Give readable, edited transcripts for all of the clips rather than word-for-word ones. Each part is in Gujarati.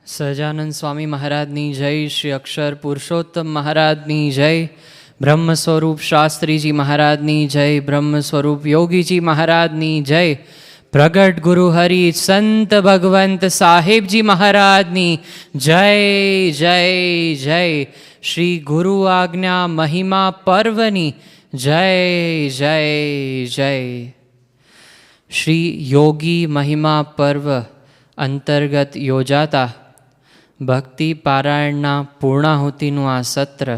સહજાનંદ સ્વામી મહારાજની જય, શ્રી અક્ષર પુરુષોત્તમ મહારાજની જય, બ્રહ્મ સ્વરૂપ શાસ્ત્રીજી મહારાજની જય, બ્રહ્મ સ્વરૂપ યોગીજી મહારાજની જય, પ્રગટ ગુરુ હરિ સંત ભગવંત સાહેબજી મહારાજની જય જય જય, શ્રી ગુરુ આજ્ઞા મહિમા પર્વની જય જય જય. શ્રી યોગી મહિમા પર્વ અંતર્ગત યોજાતા ભક્તિ પારાયણના પૂર્ણાહુતિનું આ સત્ર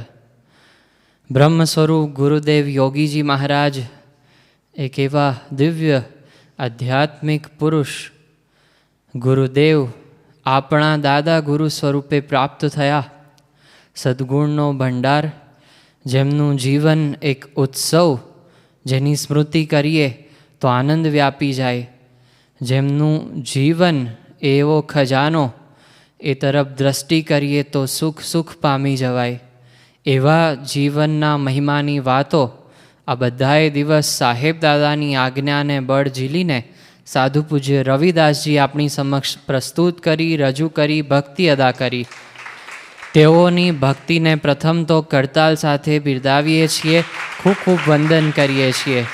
બ્રહ્મ સ્વરૂપ ગુરુદેવ યોગીજી મહારાજ એક એવા દિવ્ય આધ્યાત્મિક પુરુષ ગુરુદેવ આપણા દાદા ગુરુ સ્વરૂપે પ્રાપ્ત થયા, સદ્ગુણનો ભંડાર, જેમનું જીવન એક ઉત્સવ, જેની સ્મૃતિ કરીએ તો આનંદ વ્યાપી જાય, જેમનું જીવન એવો ખજાનો, એ તરફ દ્રષ્ટિ કરીએ તો સુખ સુખ પામી જવાય, એવા જીવનના મહિમાની વાતો આ બધાએ દિવસ સાહેબ દાદાની આજ્ઞાને બળ ઝીલીને સાધુ પૂજ્ય રવિદાસજી આપણી સમક્ષ પ્રસ્તુત કરી, રજૂ કરી, ભક્તિ અદા કરી. તેઓની ભક્તિને પ્રથમ તો કરતાલ સાથે બિરદાવીએ છીએ, ખૂબ ખૂબ વંદન કરીએ છીએ.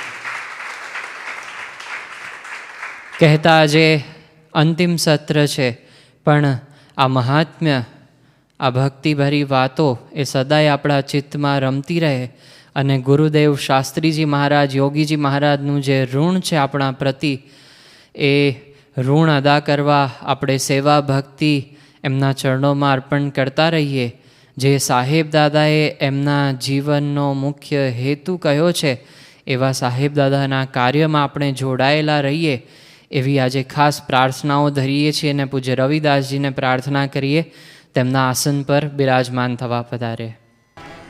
કહેતા જે અંતિમ સત્ર છે, પણ આ મહાત્મ્ય, આ ભક્તિભરી વાતો એ સદાય આપણા ચિત્તમાં રમતી રહે અને ગુરુદેવ શાસ્ત્રીજી મહારાજ, યોગીજી મહારાજનું જે ઋણ છે આપણા પ્રતિ, એ ઋણ અદા કરવા આપણે સેવા ભક્તિ એમના ચરણોમાં અર્પણ કરતા રહીએ. જે સાહેબ દાદાએ એમના જીવનનો મુખ્ય હેતુ કહ્યો છે, એવા સાહેબ દાદાના કાર્યમાં આપણે જોડાયેલા રહીએ, એવી આજે ખાસ પ્રાર્થનાઓ ધરીએ છીએ અને પૂજ્ય રવિદાસજીને પ્રાર્થના કરીએ તેમના આસન પર બિરાજમાન થવા પધારે.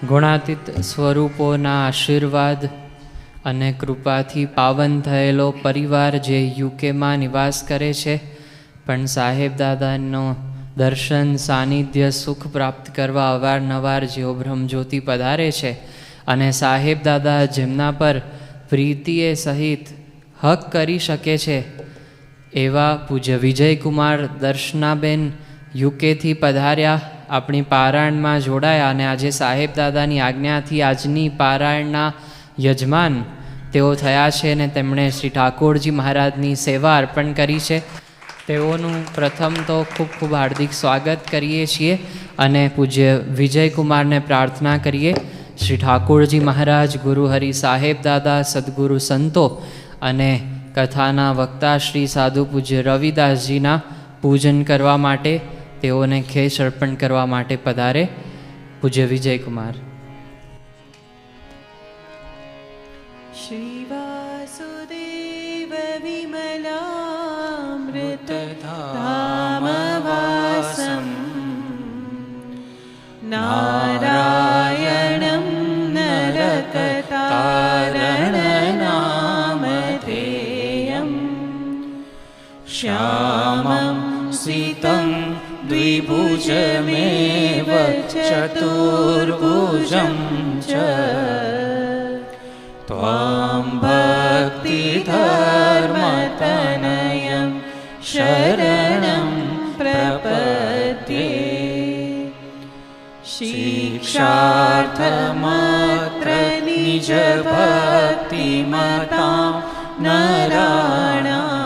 ગુણાતીત સ્વરૂપોના આશીર્વાદ અને કૃપાથી પાવન થયેલો પરિવાર જે યુકેમાં નિવાસ કરે છે, પણ સાહેબ દાદાનો દર્શન, સાનિધ્ય, સુખ પ્રાપ્ત કરવા અવારનવાર જેઓ બ્રહ્મજ્યોતિ પધારે છે, અને સાહેબ દાદા જેમના પર પ્રીતિએ સહિત હક કરી શકે છે, એવા પૂજ્ય વિજયકુમાર દર્શનાબેન યુકેથી પધાર્યા, આપણી પારાયણમાં જોડાયા અને આજે સાહેબ દાદાની આજ્ઞાથી આજની પારાયણના યજમાન તેઓ થયા છે અને તેમણે શ્રી ઠાકોરજી મહારાજની સેવા અર્પણ કરી છે. તેઓનું પ્રથમ તો ખૂબ ખૂબ હાર્દિક સ્વાગત કરીએ છીએ અને પૂજ્ય વિજયકુમારને પ્રાર્થના કરીએ શ્રી ઠાકોરજી મહારાજ, ગુરુ હરિ સાહેબ દાદા, સદગુરુ સંતો અને કથાના વક્તા શ્રી સાધુ પૂજ્ય રવિદાસજીના પૂજન કરવા માટે, તેઓને ખેસ અર્પણ કરવા માટે પધારે. પૂજ્ય વિજયકુમાર. શ્રી વાસુદેવ વિમલામૃત ધામવાસમ નારાયણં નરકતારણનામધેયં શ્યામં સિतं દ્વિભુજમેવ ચતુર્ભુજં ચ ત્વાં ભક્તિધર્મતનયં શરણં પ્રપદ્યે. શિક્ષાર્થમાત્ર નિજ ભક્તિમતાં નરાણાં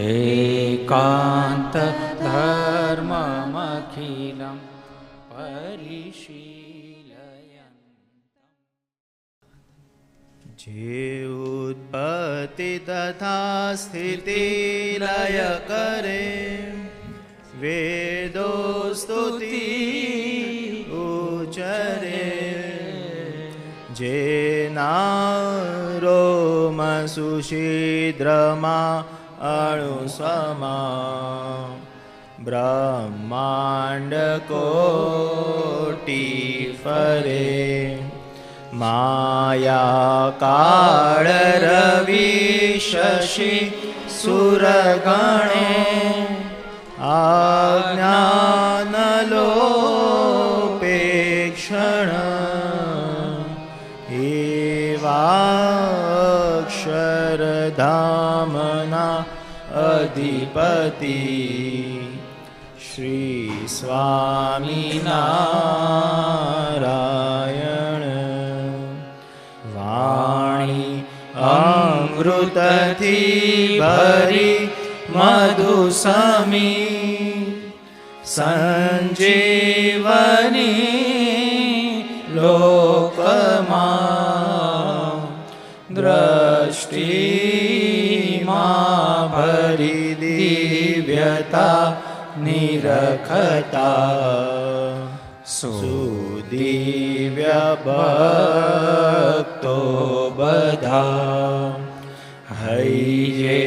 એકાંત ધર્મમખિલં પરિશીલયन्. જે ઉત્પત્તિ તથા સ્થિતિ લય કરે, વેદો સ્તુતિ ઉચરે, જેના રોમ સુશીદ્રમાં અણુસ્વમાં બ્રહ્માંડ કોટી ફરે, માયા કાળ રવિ શશી સુરગણે, આજ્ઞાન લોપેક્ષણ, એવા અક્ષરધામના અધિપતિ, શ્રી સ્વામિનારાયણ. વાણી અમૃતથી ભરી મધુ સમી, સંજીવની લોકમાં દ્રષ્ટિમાં ભરી દિવ્યતા નિરખતા. સુદિવ્ય ભક્તો બધા હૈયે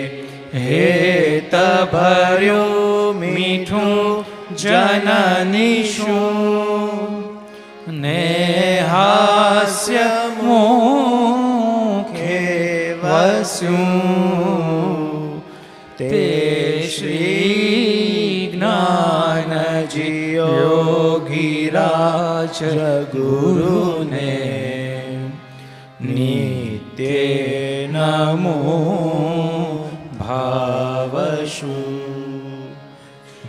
હેત ભર્યું મીઠું જનની શું, ને હાસ્ય મુખે વસ્યું. તે શ્રી જ્ઞાનજી યોગીરાજ ગુરુને નિત્ય નમો ભાવશું.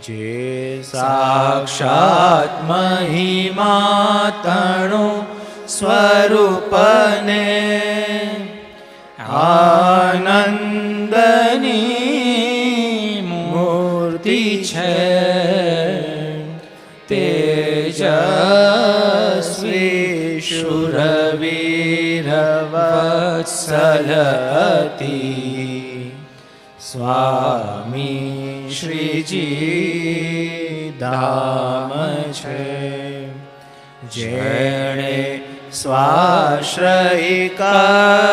જે સાક્ષાત મહિમા તણું સ્વરૂપને આનંદની મૂર્તિ છે. તેજસ્વી શુરવીર વત્સલતી સ્વામી શ્રીજી ધામ છે. જેણે સ્વાશ્રયી કર્મયોગે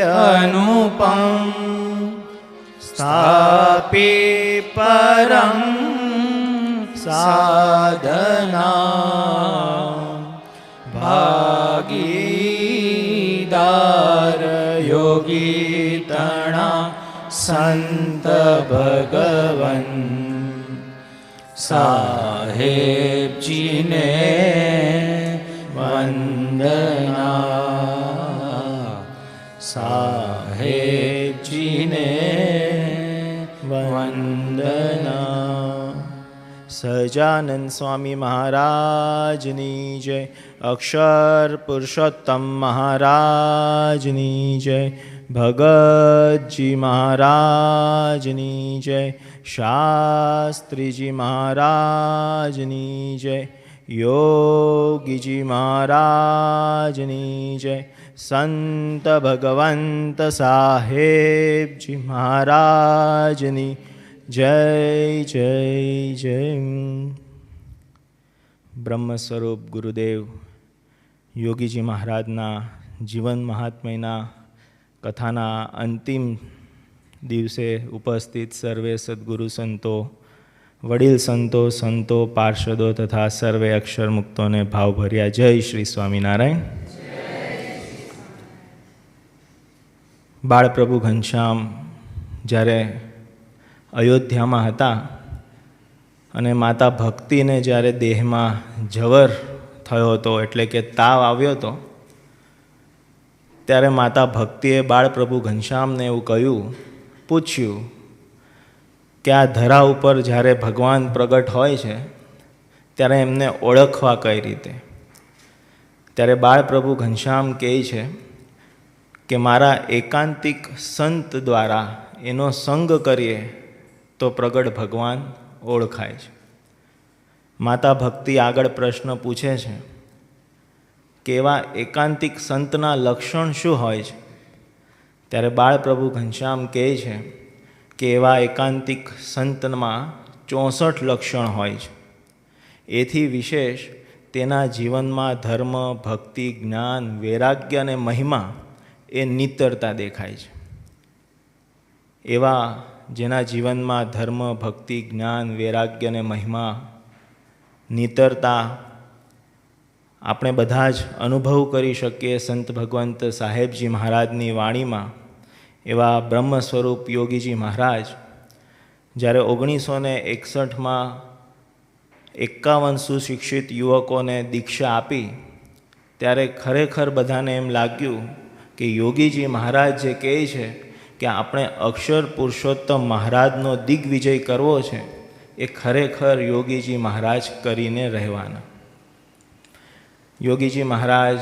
અનુપમ સ્થાપી પરમ સાધના. ભાગીદાર યોગી તણા સંત ભગવન સાહેબજીને વંદના. સાહેબજીને વંદના. સહજાનંદ સ્વામી મહારાજની જય. અક્ષર પુરુષોત્તમ મહારાજની જય. ભગતજી મહારાજની જય. શાસ્ત્રીજી મહારાજની જય. યોગીજી મહારાજની જય. સંત ભગવંત સાહેબજી મહારાજની જય જય જય. બ્રહ્મ સ્વરૂપ ગુરુદેવ યોગીજી મહારાજના જીવન મહાત્મ્યના કથાના અંતિમ દિવસે ઉપસ્થિત સર્વે સદ્ગુરુ સંતો, વડીલ સંતો, સંતો, પાર્ષદો તથા સર્વે અક્ષર મુક્તોને ભાવભર્યા જય શ્રી સ્વામિનારાયણ. બાળપ્રભુ ઘનશ્યામ જ્યારે અયોધ્યામાં હતા અને માતા ભક્તિને જ્યારે દેહમાં જવર થયો હતો, એટલે કે તાવ આવ્યો હતો, ત્યારે માતા ભક્તિએ બાળપ્રભુ ઘનશ્યામને એવું કહ્યું, પૂછ્યું કે આ ધરા ઉપર જ્યારે ભગવાન પ્રગટ હોય છે ત્યારે એમને ઓળખવા કઈ રીતે? ત્યારે બાળપ્રભુ ઘનશ્યામ કહે છે કે મારા એકાંતિક સંત દ્વારા એનો સંગ કરીએ તો પ્રગટ ભગવાન ઓળખાય છે. માતા ભક્તિ આગળ પ્રશ્ન પૂછે છે કે એવા એકાંતિક સંતના લક્ષણ શું હોય છે? ત્યારે બાળપ્રભુ ઘનશ્યામ કહે છે કે એવા એકાંતિક સંતમાં 64 લક્ષણ હોય છે. એથી વિશેષ તેના જીવનમાં ધર્મ, ભક્તિ, જ્ઞાન, વૈરાગ્ય અને મહિમા એ નિતરતા દેખાય છે. એવા જેના જીવનમાં ધર્મ, ભક્તિ, જ્ઞાન, વૈરાગ્ય અને મહિમા નિતરતા આપણે બધા જ અનુભવ કરી શકીએ સંત ભગવંત સાહેબજી મહારાજની વાણીમાં. એવા બ્રહ્મ સ્વરૂપ યોગીજી મહારાજ જ્યારે 1961માં 51 સુશિક્ષિત યુવકોને દીક્ષા આપી ત્યારે ખરેખર બધાને એમ લાગ્યું કે યોગીજી મહારાજ જે કહે છે કે આપણે અક્ષર પુરુષોત્તમ મહારાજનો દિગ્વિજય કરવો છે, એ ખરેખર યોગીજી મહારાજ કરીને રહેવાના. યોગીજી મહારાજ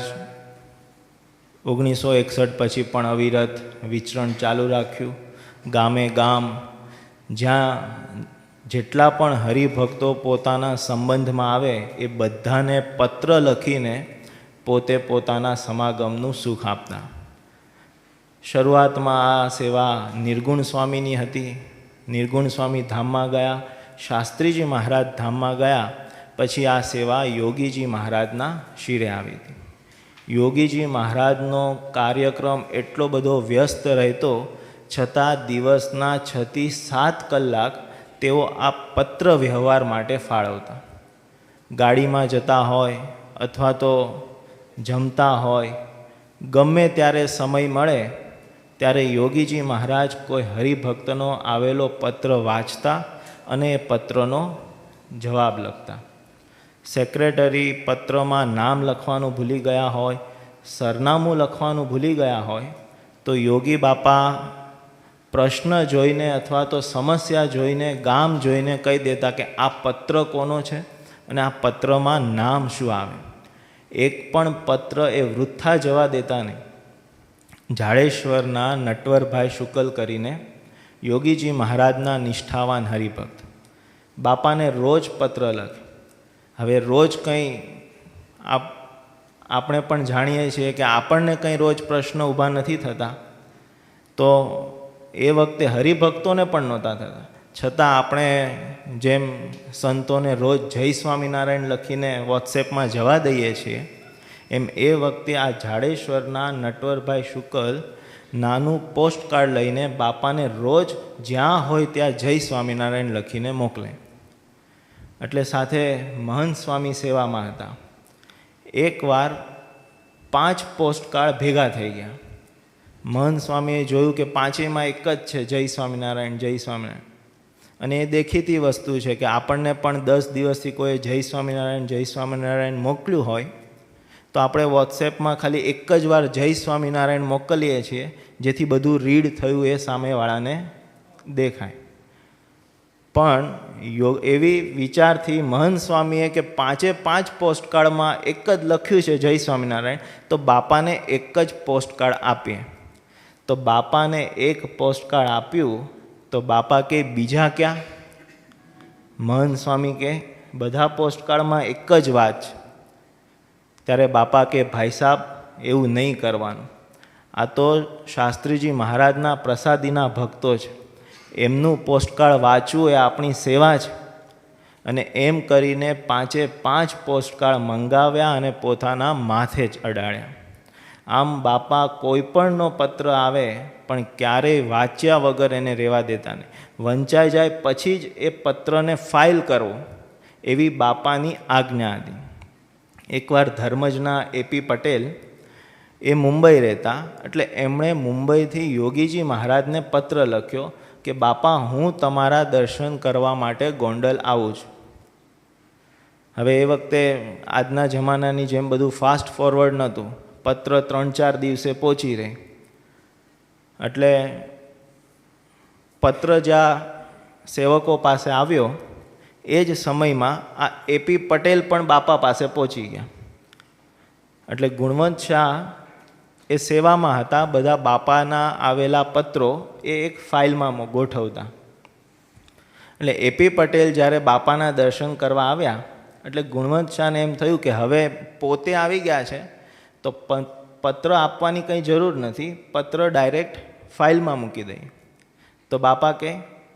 1961 પછી પણ અવિરત વિચરણ ચાલુ રાખ્યું. ગામે ગામ જ્યાં જેટલા પણ હરિભક્તો પોતાના સંબંધમાં આવે એ બધાને પત્ર લખીને પોતે પોતાના સમાગમનું સુખ આપતા. શરૂઆતમાં આ સેવા નિર્ગુણ સ્વામીની હતી. નિર્ગુણ સ્વામી ધામમાં ગયા, શાસ્ત્રીજી મહારાજ ધામમાં ગયા, પછી આ સેવા યોગીજી મહારાજના શિરે આવી હતી. યોગીજી મહારાજનો કાર્યક્રમ એટલો બધો વ્યસ્ત રહેતો છતાં દિવસના 6 થી 7 કલાક તેઓ આ પત્ર વ્યવહાર માટે ફાળવતા. ગાડીમાં જતા હોય અથવા તો જમતા હોય, ગમે ત્યારે સમય મળે ત્યારે યોગીજી મહારાજ કોઈ હરિભક્તનો આવેલો પત્ર વાંચતા અને એ પત્રનો જવાબ લખતા. સેક્રેટરી પત્રમાં નામ લખવાનું ભૂલી ગયા હોય, સરનામું લખવાનું ભૂલી ગયા હોય તો યોગી બાપા પ્રશ્ન જોઈને અથવા તો સમસ્યા જોઈને, ગામ જોઈને કહી દેતા કે આ પત્ર કોનો છે અને આ પત્રમાં નામ શું આવે. એક પણ પત્ર એ વૃથા જવા દેતા નહીં. જાડેશ્વરના નટવરભાઈ શુકલ કરીને યોગીજી મહારાજના નિષ્ઠાવાન હરિભક્ત, બાપાને રોજ પત્ર લખે. હવે રોજ કંઈ આપણે પણ જાણીએ છીએ કે આપણને કંઈ રોજ પ્રશ્ન ઊભા નથી થતા, તો એ વખતે હરિભક્તોને પણ નહોતા થતા. છતાં આપણે જેમ સંતોને રોજ જય સ્વામિનારાયણ લખીને વોટ્સએપમાં જવા દઈએ છીએ, એમ એ વખતે આ જાડેશ્વરના નટવરભાઈ શુકલ નાનું પોસ્ટકાર્ડ લઈને બાપાને રોજ જ્યાં હોય ત્યાં જય સ્વામિનારાયણ લખીને મોકલે. એટલે સાથે મહંત સ્વામી સેવામાં હતા. એકવાર 5 પોસ્ટકાર્ડ ભેગા થઈ ગયા. મહંત સ્વામીએ જોયું કે 5એયમાં એક જ છે, જય સ્વામિનારાયણ, જય સ્વામિનારાયણ. અને એ દેખીતી વસ્તુ છે કે આપણને પણ 10 દિવસથી કોઈ જય સ્વામિનારાયણ, જય સ્વામિનારાયણ મોકલ્યું હોય તો આપણે વોટ્સએપમાં ખાલી એક જ વાર જય સ્વામિનારાયણ મોકલીએ છીએ, જેથી બધું રીડ થયું એ સામેવાળાને દેખાય. પણ એવી વિચારથી મહંત સ્વામીએ કે 5 પોસ્ટકાર્ડમાં એક જ લખ્યું છે જય સ્વામિનારાયણ, તો બાપાને એક જ પોસ્ટકાર્ડ આપીએ. તો બાપાને એક પોસ્ટકાર્ડ આપ્યું તો બાપા કે બીજા ક્યાં? મહંત સ્વામી કે બધા પોસ્ટકાર્ડમાં એક જ વાત છે. ત્યારે બાપા કે ભાઈ સાહેબ, એવું નહીં કરવાનું. આ તો શાસ્ત્રીજી મહારાજના પ્રસાદીના ભક્તો છે, એમનું પોસ્ટકાર્ડ વાંચવું એ આપણી સેવા છે. અને એમ કરીને 5 પોસ્ટકાર્ડ મંગાવ્યા અને પોતાના માથે જ અડાડ્યા. આમ બાપા કોઈ પણનો પત્ર આવે પણ ક્યારેય વાંચ્યા વગર એને રહેવા દેતા નહીં. વંચાઈ જાય પછી જ એ પત્રને ફાઇલ કરવો, એવી બાપાની આજ્ઞા હતી. એકવાર ધર્મજના એપી પટેલ એ મુંબઈ રહેતા, એટલે એમણે મુંબઈથી યોગીજી મહારાજને પત્ર લખ્યો કે બાપા, હું તમારા દર્શન કરવા માટે ગોંડલ આવું છું. હવે એ વખતે આજના જમાનાની જેમ બધું ફાસ્ટ ફોરવર્ડ નહોતું. પત્ર 3-4 દિવસે પહોંચી રહે. એટલે પત્ર જ્યાં સેવકો પાસે આવ્યો એ જ સમયમાં આ એપી પટેલ પણ બાપા પાસે પહોંચી ગયા. એટલે ગુણવંત શાહ એ સેવામાં હતા. બધા બાપાના આવેલા પત્રો એ એક ફાઇલમાં ગોઠવતા. એટલે એપી પટેલ જ્યારે બાપાના દર્શન કરવા આવ્યા એટલે ગુણવંત શાહને એમ થયું કે હવે પોતે આવી ગયા છે તો પત્ર આપવાની કંઈ જરૂર નથી, પત્ર ડાયરેક્ટ ફાઇલમાં મૂકી દઈએ. તો બાપા કે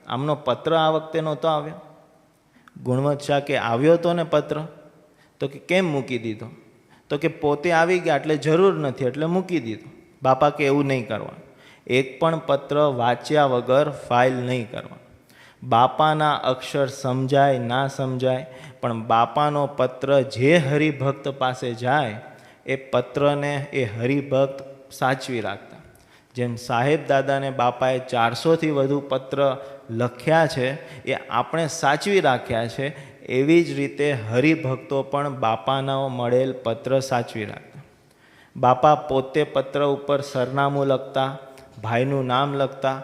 આમનો પત્ર આ વખતે નહોતો આવ્યો. ગુણવંત શાહ કે આવ્યો તો ને પત્ર. તો કે કેમ મૂકી દીધો? તો કે પોતે આવી ગયા એટલે જરૂર નથી એટલે મૂકી દીધો. બાપા કે એવું નહીં કરવાનું. એક પણ પત્ર વાંચ્યા વગર ફાઇલ નહીં કરવાનું. બાપાના અક્ષર સમજાય ના સમજાય, પણ બાપાનો પત્ર જે હરિભક્ત પાસે જાય એ પત્રને એ હરિભક્ત સાચવી રાખતા. જેમ સાહેબ દાદાને બાપાએ 400થી વધુ પત્ર લખ્યા છે એ આપણે સાચવી રાખ્યા છે, એવી જ રીતે હરિભક્તો પણ બાપાનો મળેલ પત્ર સાચવી રાખતા. બાપા પોતે પત્ર ઉપર સરનામું લખતા, ભાઈનું નામ લખતા.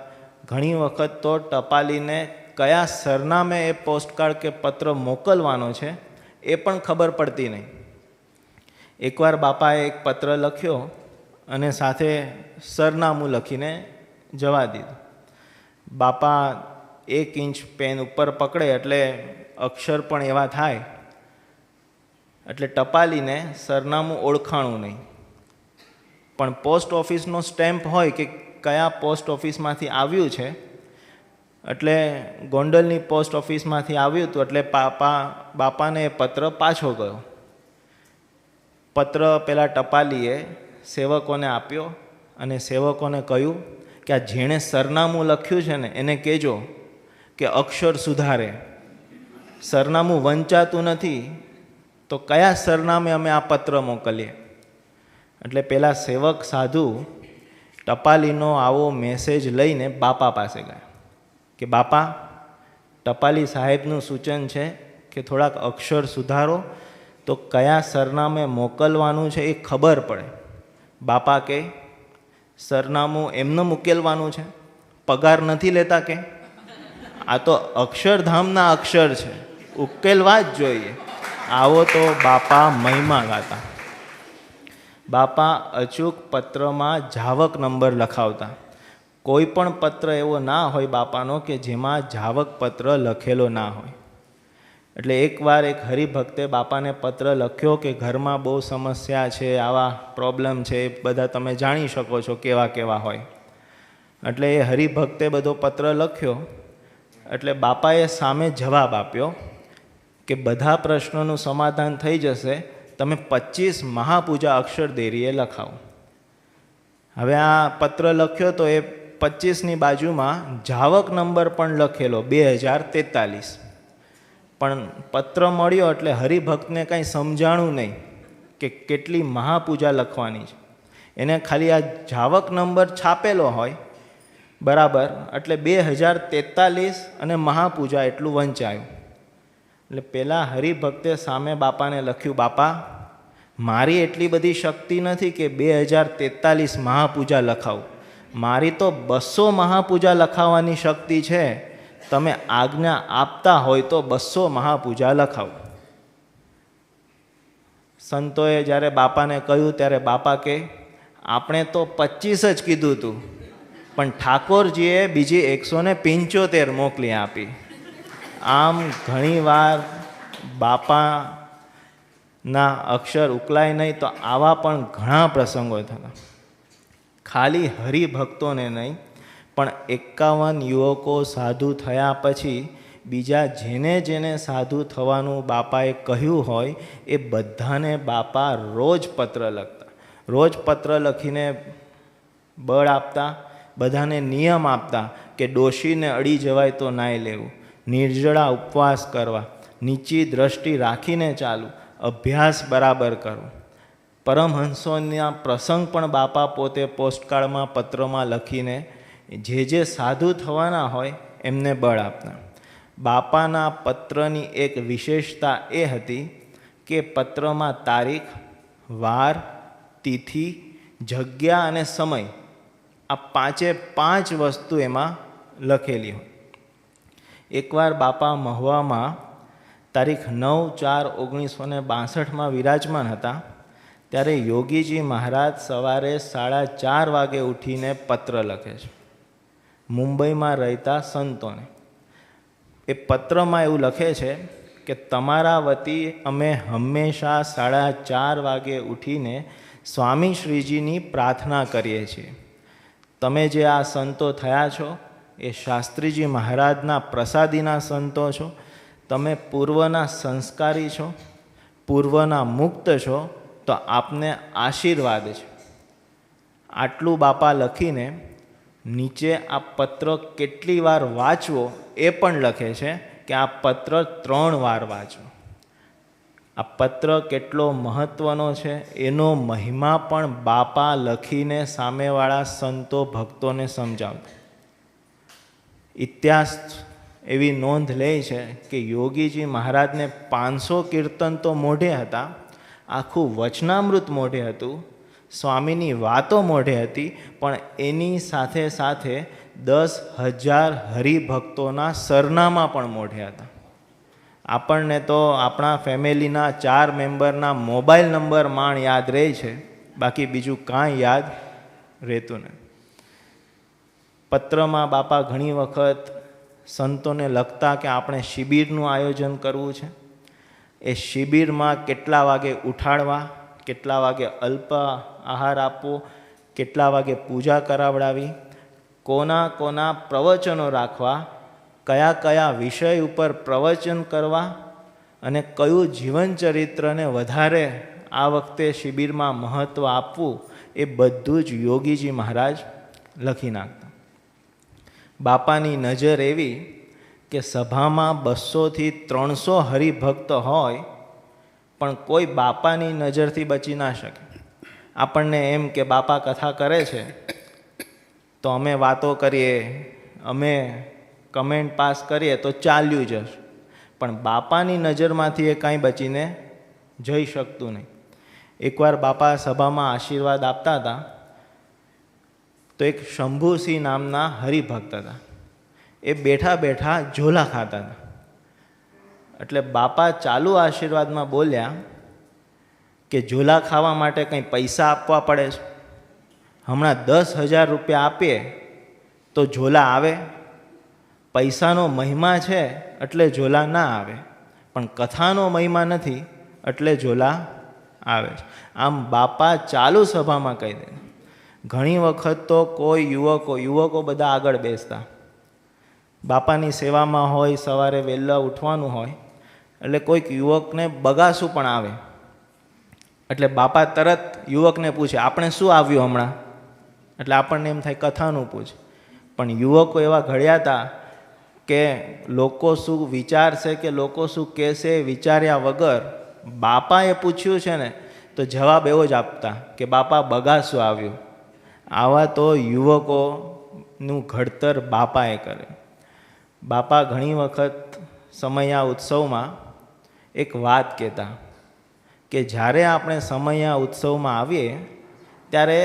ઘણી વખત તો ટપાલીને કયા સરનામે એ પોસ્ટકાર્ડ કે પત્ર મોકલવાનો છે એ પણ ખબર પડતી નહીં. એકવાર બાપાએ એક પત્ર લખ્યો અને સાથે સરનામું લખીને જવા દીધું. બાપા 1 ઇંચ પેન ઉપર પકડે એટલે અક્ષર પણ એવા થાય, એટલે ટપાલીને સરનામું ઓળખાણું નહીં. પણ પોસ્ટ ઓફિસનો સ્ટેમ્પ હોય કે કયા પોસ્ટ ઓફિસમાંથી આવ્યું છે, એટલે ગોંડલની પોસ્ટ ઓફિસમાંથી આવ્યું હતું, એટલે બાપાને એ પત્ર પાછો ગયો. પત્ર પેલા ટપાલીએ સેવકોને આપ્યો અને સેવકોને કહ્યું કે આ જેણે સરનામું લખ્યું છે ને એને કહેજો કે અક્ષર સુધારે, સરનામું વંચાતું નથી, તો કયા સરનામે અમે આ પત્ર મોકલીએ. એટલે પેલા સેવક સાધુ ટપાલીનો આવો મેસેજ લઈને બાપા પાસે ગયા કે બાપા, ટપાલી સાહેબનું સૂચન છે કે થોડાક અક્ષર સુધારો તો કયા સરનામે મોકલવાનું છે એ ખબર પડે. બાપા કે સરનામું એમને ઉકેલવાનું છે, પગાર નથી લેતા કે? આ તો અક્ષરધામના અક્ષર છે, ઉકેલવા જ જોઈએ. આવો તો બાપા મહિમા ગાતા. બાપા અચૂક પત્રમાં જાવક નંબર લખાવતા. કોઈ પણ પત્ર એવો ના હોય બાપાનો કે જેમાં જાવક પત્ર લખેલો ના હોય. એટલે એકવાર એક હરિભક્તે બાપાને પત્ર લખ્યો કે ઘરમાં બહુ સમસ્યા છે, આવા પ્રોબ્લેમ છે, એ બધા તમે જાણી શકો છો કેવા કેવા હોય. એટલે એ હરિભક્તે બધો પત્ર લખ્યો. એટલે બાપાએ સામે જવાબ આપ્યો કે બધા પ્રશ્નોનું સમાધાન થઈ જશે, તમે 25 મહાપૂજા અક્ષર દેરીએ લખાવો. હવે આ પત્ર લખ્યો તો એ 25ની બાજુમાં જાવક નંબર પણ લખેલો 2043. પણ પત્ર મળ્યો એટલે હરિભક્તને કાંઈ સમજાણું નહીં કે કેટલી મહાપૂજા લખવાની છે. એને ખાલી આ જાવક નંબર છાપેલો હોય બરાબર, એટલે 2043 અને મહાપૂજા એટલું વંચાયું. એટલે પેલા હરિભક્તે સામે બાપાને લખ્યું, બાપા મારી એટલી બધી શક્તિ નથી કે 2043 મહાપૂજા લખાવું, મારી તો 200 મહાપૂજા લખાવવાની શક્તિ છે. તમે આજ્ઞા આપતા હોય તો 200 મહાપૂજા લખાવો. સંતોએ જ્યારે બાપાને કહ્યું ત્યારે બાપા કે આપણે તો 25 જ કીધું હતું, પણ ઠાકોરજીએ બીજી 175 મોકલી આપી. આમ ઘણીવાર બાપાના અક્ષર ઉકલાય નહીં તો આવા પણ ઘણા પ્રસંગો થતા. ખાલી હરિભક્તોને નહીં પણ 51 યુવકો સાધુ થયા પછી બીજા જેને જેને સાધુ થવાનું બાપાએ કહ્યું હોય એ બધાને બાપા રોજ પત્ર લખતા. રોજ પત્ર લખીને બળ આપતા, બધાને નિયમ આપતા કે ડોશીને અડી જવાય તો નાઈ લેવું, નિર્જળા ઉપવાસ કરવા, નીચી દ્રષ્ટિ રાખીને ચાલવું, અભ્યાસ બરાબર કરવો. પરમહંસોના પ્રસંગ પણ બાપા પોતે પોસ્ટકાર્ડમાં પત્રમાં લખીને જે સાધુ થવાના હોય એમને બળ આપતા. બાપાના પત્રની એક વિશેષતા એ હતી કે પત્રમાં તારીખ, વાર, તિથિ, જગ્યા અને સમય આ 5 વસ્તુ એમાં લખેલી હોય. એકવાર બાપા મહુવામાં તારીખ 9/4/1962 વિરાજમાન હતા. ત્યારે યોગીજી મહારાજ સવારે 4:30 વાગે ઉઠીને પત્ર લખે છે મુંબઈમાં રહેતા સંતોને. એ પત્રમાં એવું લખે છે કે તમારા વતી અમે હંમેશા 4:30 વાગે ઉઠીને સ્વામી શ્રીજીની પ્રાર્થના કરીએ છીએ. તમે જે આ સંતો થયા છો એ શાસ્ત્રીજી મહારાજના પ્રસાદીના સંતો છો. તમે પૂર્વના સંસ્કારી છો, પૂર્વના મુક્ત છો, તો આપને આશીર્વાદ છે. આટલું બાપા લખીને નીચે આ પત્ર કેટલી વાર વાંચવો એ પણ લખે છે કે આ પત્ર 3 વાર વાંચવો. આ પત્ર કેટલો મહત્ત્વનો છે એનો મહિમા પણ બાપા લખીને સામેવાળા સંતો ભક્તોને સમજાવતા. ઇતિહાસ એવી નોંધ લે છે કે યોગીજી મહારાજને 500 કીર્તન તો મોઢે હતા, આખું વચનામૃત મોઢે હતું, સ્વામીની વાતો મોઢે હતી, પણ એની સાથે સાથે 10,000 હરિભક્તોના સરનામા પણ મોઢ્યા હતા. આપણને તો આપણા ફેમિલીના 4 મેમ્બરના મોબાઈલ નંબર માંડ યાદ રહે છે, બાકી બીજું કાંઈ યાદ રહેતું નથી. પત્રમાં બાપા ઘણી વખત સંતોને લખતા કે આપણે શિબિરનું આયોજન કરવું છે. એ શિબિરમાં કેટલા વાગે ઉઠાડવા, કેટલા વાગે અલ્પ આહાર આપવો, કેટલા વાગે પૂજા કરાવડાવી, કોના કોના પ્રવચનો રાખવા, કયા કયા વિષય ઉપર પ્રવચન કરવા અને કયું જીવનચરિત્રને વધારે આ વખતે શિબિરમાં મહત્ત્વ આપવું, એ બધું જ યોગીજી મહારાજ લખી નાખતા. બાપાની નજર એવી કે સભામાં 200થી 300 હરિભક્ત હોય પણ કોઈ બાપાની નજરથી બચી ના શકે. આપણને એમ કે બાપા કથા કરે છે તો અમે વાતો કરીએ, અમે કમેન્ટ પાસ કરીએ તો ચાલ્યું જશે, પણ બાપાની નજરમાંથી એ કાંઈ બચીને જઈ શકતું નહીં. એકવાર બાપા સભામાં આશીર્વાદ આપતા હતા તો એક શંભુસિંહ નામના હરિભક્ત હતા. એ બેઠા બેઠા ઝોલા ખાતા હતા. એટલે બાપા ચાલુ આશીર્વાદમાં બોલ્યા કે ઝોલા ખાવા માટે કંઈ પૈસા આપવા પડે છે? હમણાં 10,000 રૂપિયા આપીએ તો ઝોલા આવે? પૈસાનો મહિમા છે એટલે ઝોલા ના આવે, પણ કથાનો મહિમા નથી એટલે ઝોલા આવે છે. આમ બાપા ચાલુ સભામાં કહી દે. ઘણી વખત તો કોઈ યુવકો બધા આગળ બેસતા, બાપાની સેવામાં હોય, સવારે વહેલા ઉઠવાનું હોય, એટલે કોઈક યુવકને બગાસું પણ આવે એટલે બાપા તરત યુવકને પૂછે, આપણે શું આવ્યું હમણાં? એટલે આપણને એમ થાય કથાનું પૂછે. પણ યુવકો એવા ઘડ્યા હતા કે લોકો શું વિચારશે કે લોકો શું કહેશે વિચાર્યા વગર બાપાએ પૂછ્યું છે ને તો જવાબ એવો જ આપતા કે બાપા બગાસું આવ્યું. આવા તો યુવકોનું ઘડતર બાપાએ કરે. બાપા ઘણી વખત સમયા ઉત્સવમાં એક વાત કહેતા કે જ્યારે આપણે સમયા ઉત્સવમાં આવીએ ત્યારે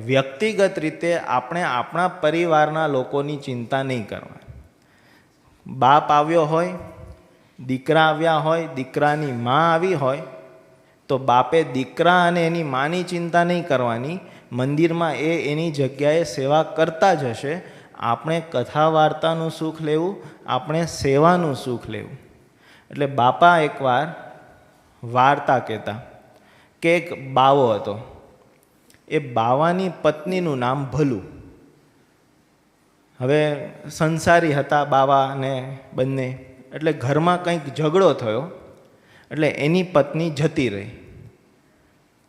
વ્યક્તિગત રીતે આપણે આપણા પરિવારના લોકોની ચિંતા નહીં કરવાની. બાપ આવ્યો હોય, દીકરા આવ્યા હોય, દીકરાની મા આવી હોય તો બાપે દીકરા અને એની માની ચિંતા નહીં કરવાની. મંદિરમાં એની જગ્યાએ સેવા કરતા જ હશે. આપણે કથા વાર્તાનું સુખ લેવું, આપણે સેવાનું સુખ લેવું. એટલે બાપા એકવાર વાર્તા કહેતા કે એક બાવો હતો. એ બાવાની પત્નીનું નામ ભલું. હવે સંસારી હતા બાવા ને બંને, એટલે ઘરમાં કંઈક ઝઘડો થયો એટલે એની પત્ની જતી રહી.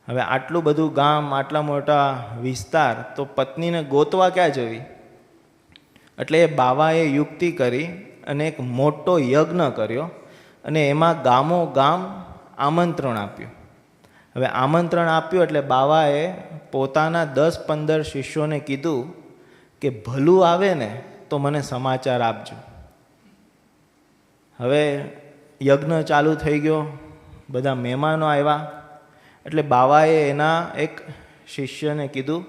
હવે આટલું બધું ગામ, આટલા મોટા વિસ્તાર, તો પત્નીને ગોતવા ક્યાં જવી? એટલે એ બાવાએ યુક્તિ કરી અને એક મોટો યજ્ઞ કર્યો અને એમાં ગામો ગામ આમંત્રણ આપ્યું. હવે આમંત્રણ આપ્યું એટલે બાવાએ પોતાના 10-15 શિષ્યોને કીધું કે ભલું આવે ને તો મને સમાચાર આપજો. હવે યજ્ઞ ચાલુ થઈ ગયો, બધા મહેમાનો આવ્યા. એટલે બાવાએ એના એક શિષ્યને કીધું,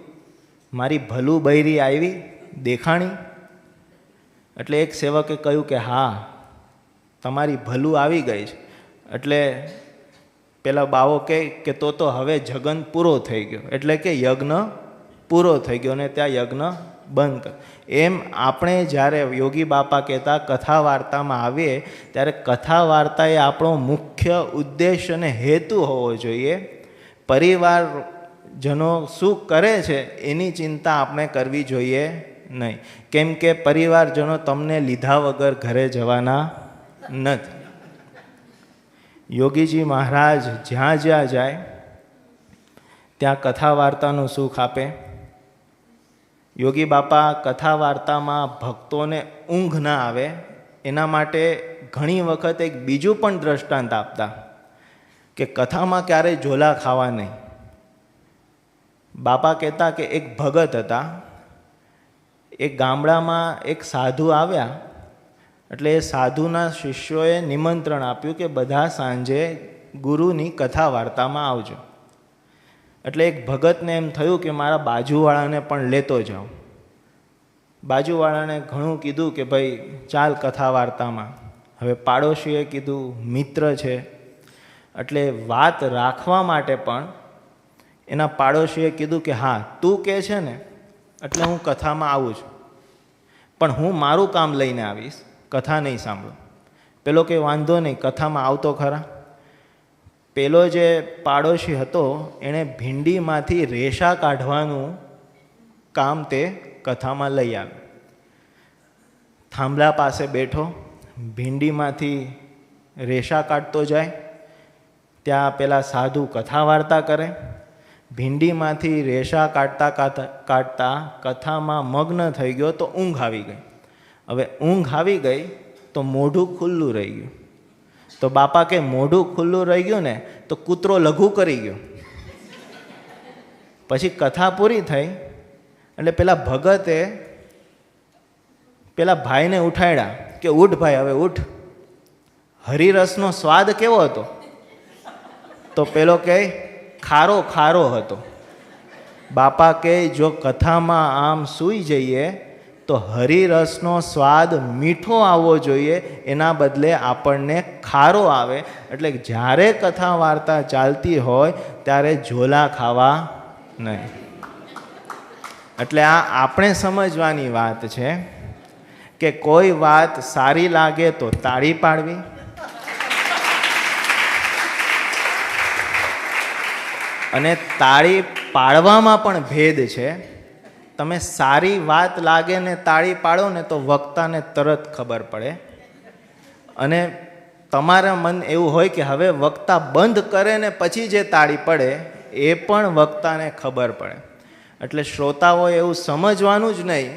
મારી ભલું બૈરી આવી દેખાણી? એટલે એક સેવકે કહ્યું કે હા, તમારી ભલું આવી ગઈ છે. એટલે પેલા બાવો કહે કે તો હવે જગન પૂરો થઈ ગયો, એટલે કે યજ્ઞ પૂરો થઈ ગયો ને ત્યાં યજ્ઞ બંધ કર. એમ આપણે જ્યારે યોગી બાપા કહેતા કથા વાર્તામાં આવીએ ત્યારે કથા વાર્તા એ આપણો મુખ્ય ઉદ્દેશ અને હેતુ હોવો જોઈએ. પરિવારજનો શું કરે છે એની ચિંતા આપણે કરવી જોઈએ નહીં, કેમ કે પરિવારજનો તમને લીધા વગર ઘરે જવાના નથી. યોગીજી મહારાજ જ્યાં જ્યાં જાય ત્યાં કથા વાર્તાનું સુખ આપે. યોગી બાપા કથા વાર્તામાં ભક્તોને ઊંઘ ના આવે એના માટે ઘણી વખત એક બીજું પણ દ્રષ્ટાંત આપતા કે કથામાં ક્યારેય ઝોલા ખાવા નહીં. બાપા કહેતા કે એક ભગત હતા, એક ગામડામાં એક સાધુ આવ્યા. એટલે એ સાધુના શિષ્યોએ નિમંત્રણ આપ્યું કે બધા સાંજે ગુરુની કથા વાર્તામાં આવજો. એટલે એક ભગતને એમ થયું કે મારા બાજુવાળાને પણ લેતો જાઉં. બાજુવાળાને ઘણું કીધું કે ભાઈ ચાલ કથા વાર્તામાં. હવે પાડોશીએ કીધું મિત્ર છે, એટલે વાત રાખવા માટે પણ એના પાડોશીએ કીધું કે હા તું કહે છે ને એટલે હું કથામાં આવું છું, પણ હું મારું કામ લઈને આવીશ, કથા નહીં સાંભળું. પેલો કે વાંધો નહીં, કથામાં આવતો ખરા. પેલો જે પાડોશી હતો એણે ભીંડીમાંથી રેશા કાઢવાનું કામ તે કથામાં લઈ આવ્યું. થાંભલા પાસે બેઠો, ભીંડીમાંથી રેશા કાઢતો જાય. ત્યાં પેલા સાધુ કથા વાર્તા કરે. ભીંડીમાંથી રેશા કાઢતા કાઢતા કથામાં મગ્ન થઈ ગયો તો ઊંઘ આવી ગઈ. હવે ઊંઘ આવી ગઈ તો મોઢું ખુલ્લું રહી ગયું. તો બાપા કે મોઢું ખુલ્લું રહી ગયું ને તો કૂતરો લઘુ કરી ગયો. પછી કથા પૂરી થઈ એટલે પેલા ભગતે પેલા ભાઈને ઉઠાડ્યા કે ઉઠ ભાઈ, હવે ઉઠ, હરિરસનો સ્વાદ કેવો હતો? તો પેલો કહે ખારો ખારો હતો. બાપા કહે જો કથામાં આમ સૂઈ જઈએ તો હરિરસનો સ્વાદ મીઠો આવવો જોઈએ, એના બદલે આપણને ખારો આવે. એટલે જ્યારે કથા વાર્તા ચાલતી હોય ત્યારે ઝોલા ખાવા નહીં. એટલે આ આપણે સમજવાની વાત છે કે કોઈ વાત સારી લાગે તો તાળી પાડવી, અને તાળી પાડવામાં પણ ભેદ છે. તમે સારી વાત લાગે ને તાળી પાડો ને તો વક્તાને તરત ખબર પડે, અને તમારા મન એવું હોય કે હવે વક્તા બંધ કરે ને પછી જે તાળી પડે એ પણ વક્તાને ખબર પડે. એટલે શ્રોતાઓએ એવું સમજવાનું જ નહીં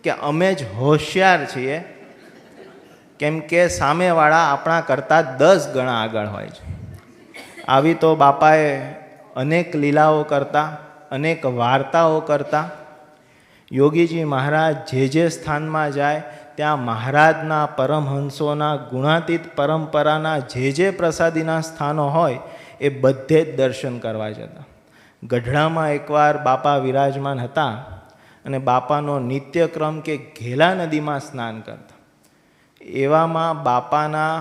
કે અમે જ હોશિયાર છીએ, કેમ કે સામેવાળા આપણા કરતાં 10 ગણા આગળ હોય છે. આવી તો બાપાએ અનેક લીલાઓ કરતા, અનેક વાર્તાઓ કરતા. યોગીજી મહારાજ જે સ્થાનમાં જાય ત્યાં મહારાજના પરમહંસોના ગુણાતીત પરંપરાના જે પ્રસાદીના સ્થાનો હોય એ બધે જ દર્શન કરવા જતા. ગઢડામાં એકવાર બાપા વિરાજમાન હતા અને બાપાનો નિત્યક્રમ કે ઘેલા નદીમાં સ્નાન કરતા. એવામાં બાપાના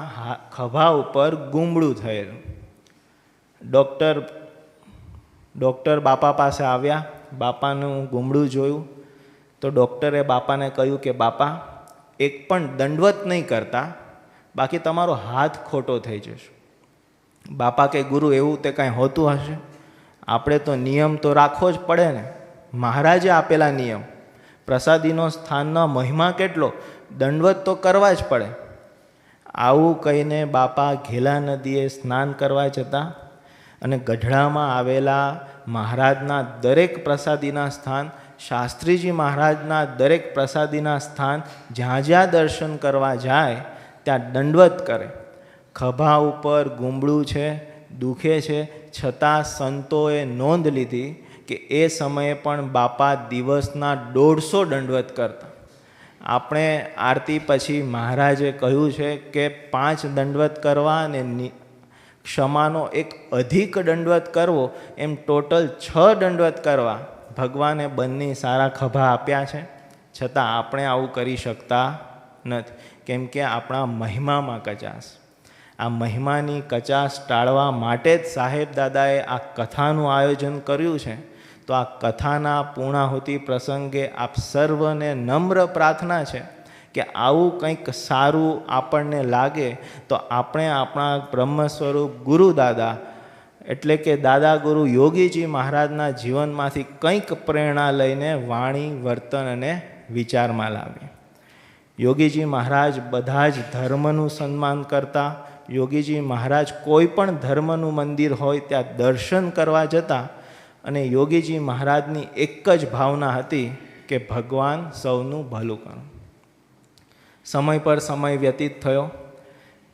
ખભા ઉપર ગુમડું થયેલું. ડૉક્ટર બાપા પાસે આવ્યા, બાપાનું ગુમડું જોયું તો ડૉક્ટરે બાપાને કહ્યું કે બાપા એક પણ દંડવત નહીં કરતા, બાકી તમારો હાથ ખોટો થઈ જશે. બાપા કે ગુરુ એવું તે કાંઈ હોતું હશે? આપણે તો નિયમ તો રાખવો જ પડે ને, મહારાજે આપેલા નિયમ, પ્રસાદીનો સ્થાનનો મહિમા કેટલો, દંડવત તો કરવા જ પડે. આવું કહીને બાપા ઘેલા નદીએ સ્નાન કરવા જતા અને ગઢડામાં આવેલા મહારાજના દરેક પ્રસાદીના સ્થાન, શાસ્ત્રીજી મહારાજના દરેક પ્રસાદીના સ્થાન જ્યાં જ્યાં દર્શન કરવા જાય ત્યાં દંડવત કરે. ખભા ઉપર ગુમડું છે, દુખે છે, છતાં સંતોએ નોંધ લીધી કે એ સમયે પણ બાપા દિવસના 150 દંડવત કરતા. આપણે આરતી પછી મહારાજે કહ્યું છે કે 5 દંડવત કરવા અને ક્ષમાનો એક અધિક દંડવત કરવો, એમ ટોટલ 6 દંડવત કરવા. ભગવાને બંને સારા ખભા આપ્યા છે, છતાં આપણે આવું કરી શકતા નથી, કેમ કે આપણા મહિમામાં કચાશ. આ મહિમાની કચાશ ટાળવા માટે જ સાહેબ દાદાએ આ કથાનું આયોજન કર્યું છે. તો આ કથાના પૂર્ણાહુતિ પ્રસંગે આપ સર્વને નમ્ર પ્રાર્થના છે કે આવું કંઈક સારું આપણને લાગે તો આપણે આપણા બ્રહ્મ સ્વરૂપ ગુરુ દાદા એટલે કે દાદા ગુરુ યોગીજી મહારાજના જીવનમાંથી કંઈક પ્રેરણા લઈને વાણી, વર્તન અને વિચારમાં લાવીએ. યોગીજી મહારાજ બધા જ ધર્મનું સન્માન કરતા. યોગીજી મહારાજ કોઈ પણ ધર્મનું મંદિર હોય ત્યાં દર્શન કરવા જતા, અને યોગીજી મહારાજની એક જ ભાવના હતી કે ભગવાન સૌનું ભલું કરો. સમય પર સમય વ્યતીત થયો.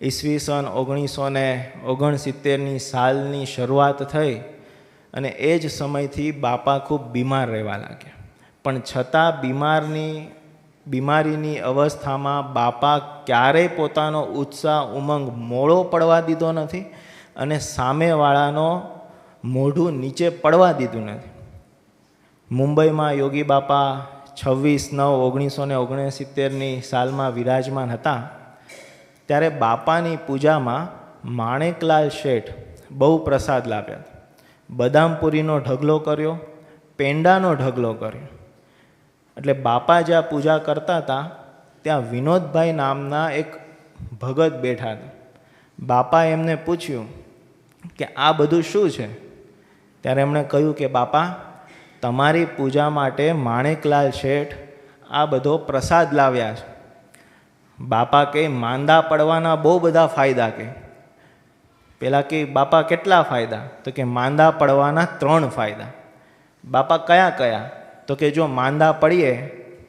ઈસવીસન 1969ની સાલની શરૂઆત થઈ અને એ જ સમયથી બાપા ખૂબ બીમાર રહેવા લાગ્યા. પણ છતાં બીમારીની અવસ્થામાં બાપા ક્યારેય પોતાનો ઉત્સાહ, ઉમંગ મોળો પડવા દીધો નથી અને સામેવાળાનો મોઢું નીચે પડવા દીધું નથી. મુંબઈમાં યોગી બાપા 26/9/1969 સાલમાં વિરાજમાન હતા, ત્યારે બાપાની પૂજામાં માણેકલાલ શેઠ બહુ પ્રસાદ લાવ્યા. બદામપુરીનો ઢગલો કર્યો, પેંડાનો ઢગલો કર્યો. એટલે બાપા જ્યાં પૂજા કરતા હતા ત્યાં વિનોદભાઈ નામના એક ભગત બેઠા હતા. બાપાએ એમને પૂછ્યું કે આ બધું શું છે? ત્યારે એમણે કહ્યું કે બાપા, તમારી પૂજા માટે માણેકલાલ શેઠ આ બધો પ્રસાદ લાવ્યા છે. બાપા કે માંદા પડવાના બહુ બધા ફાયદા કે. પેલા કે બાપા કેટલા ફાયદા? તો કે માંદા પડવાના 3 ફાયદા. બાપા કયા કયા? તો કે જો માંદા પડીએ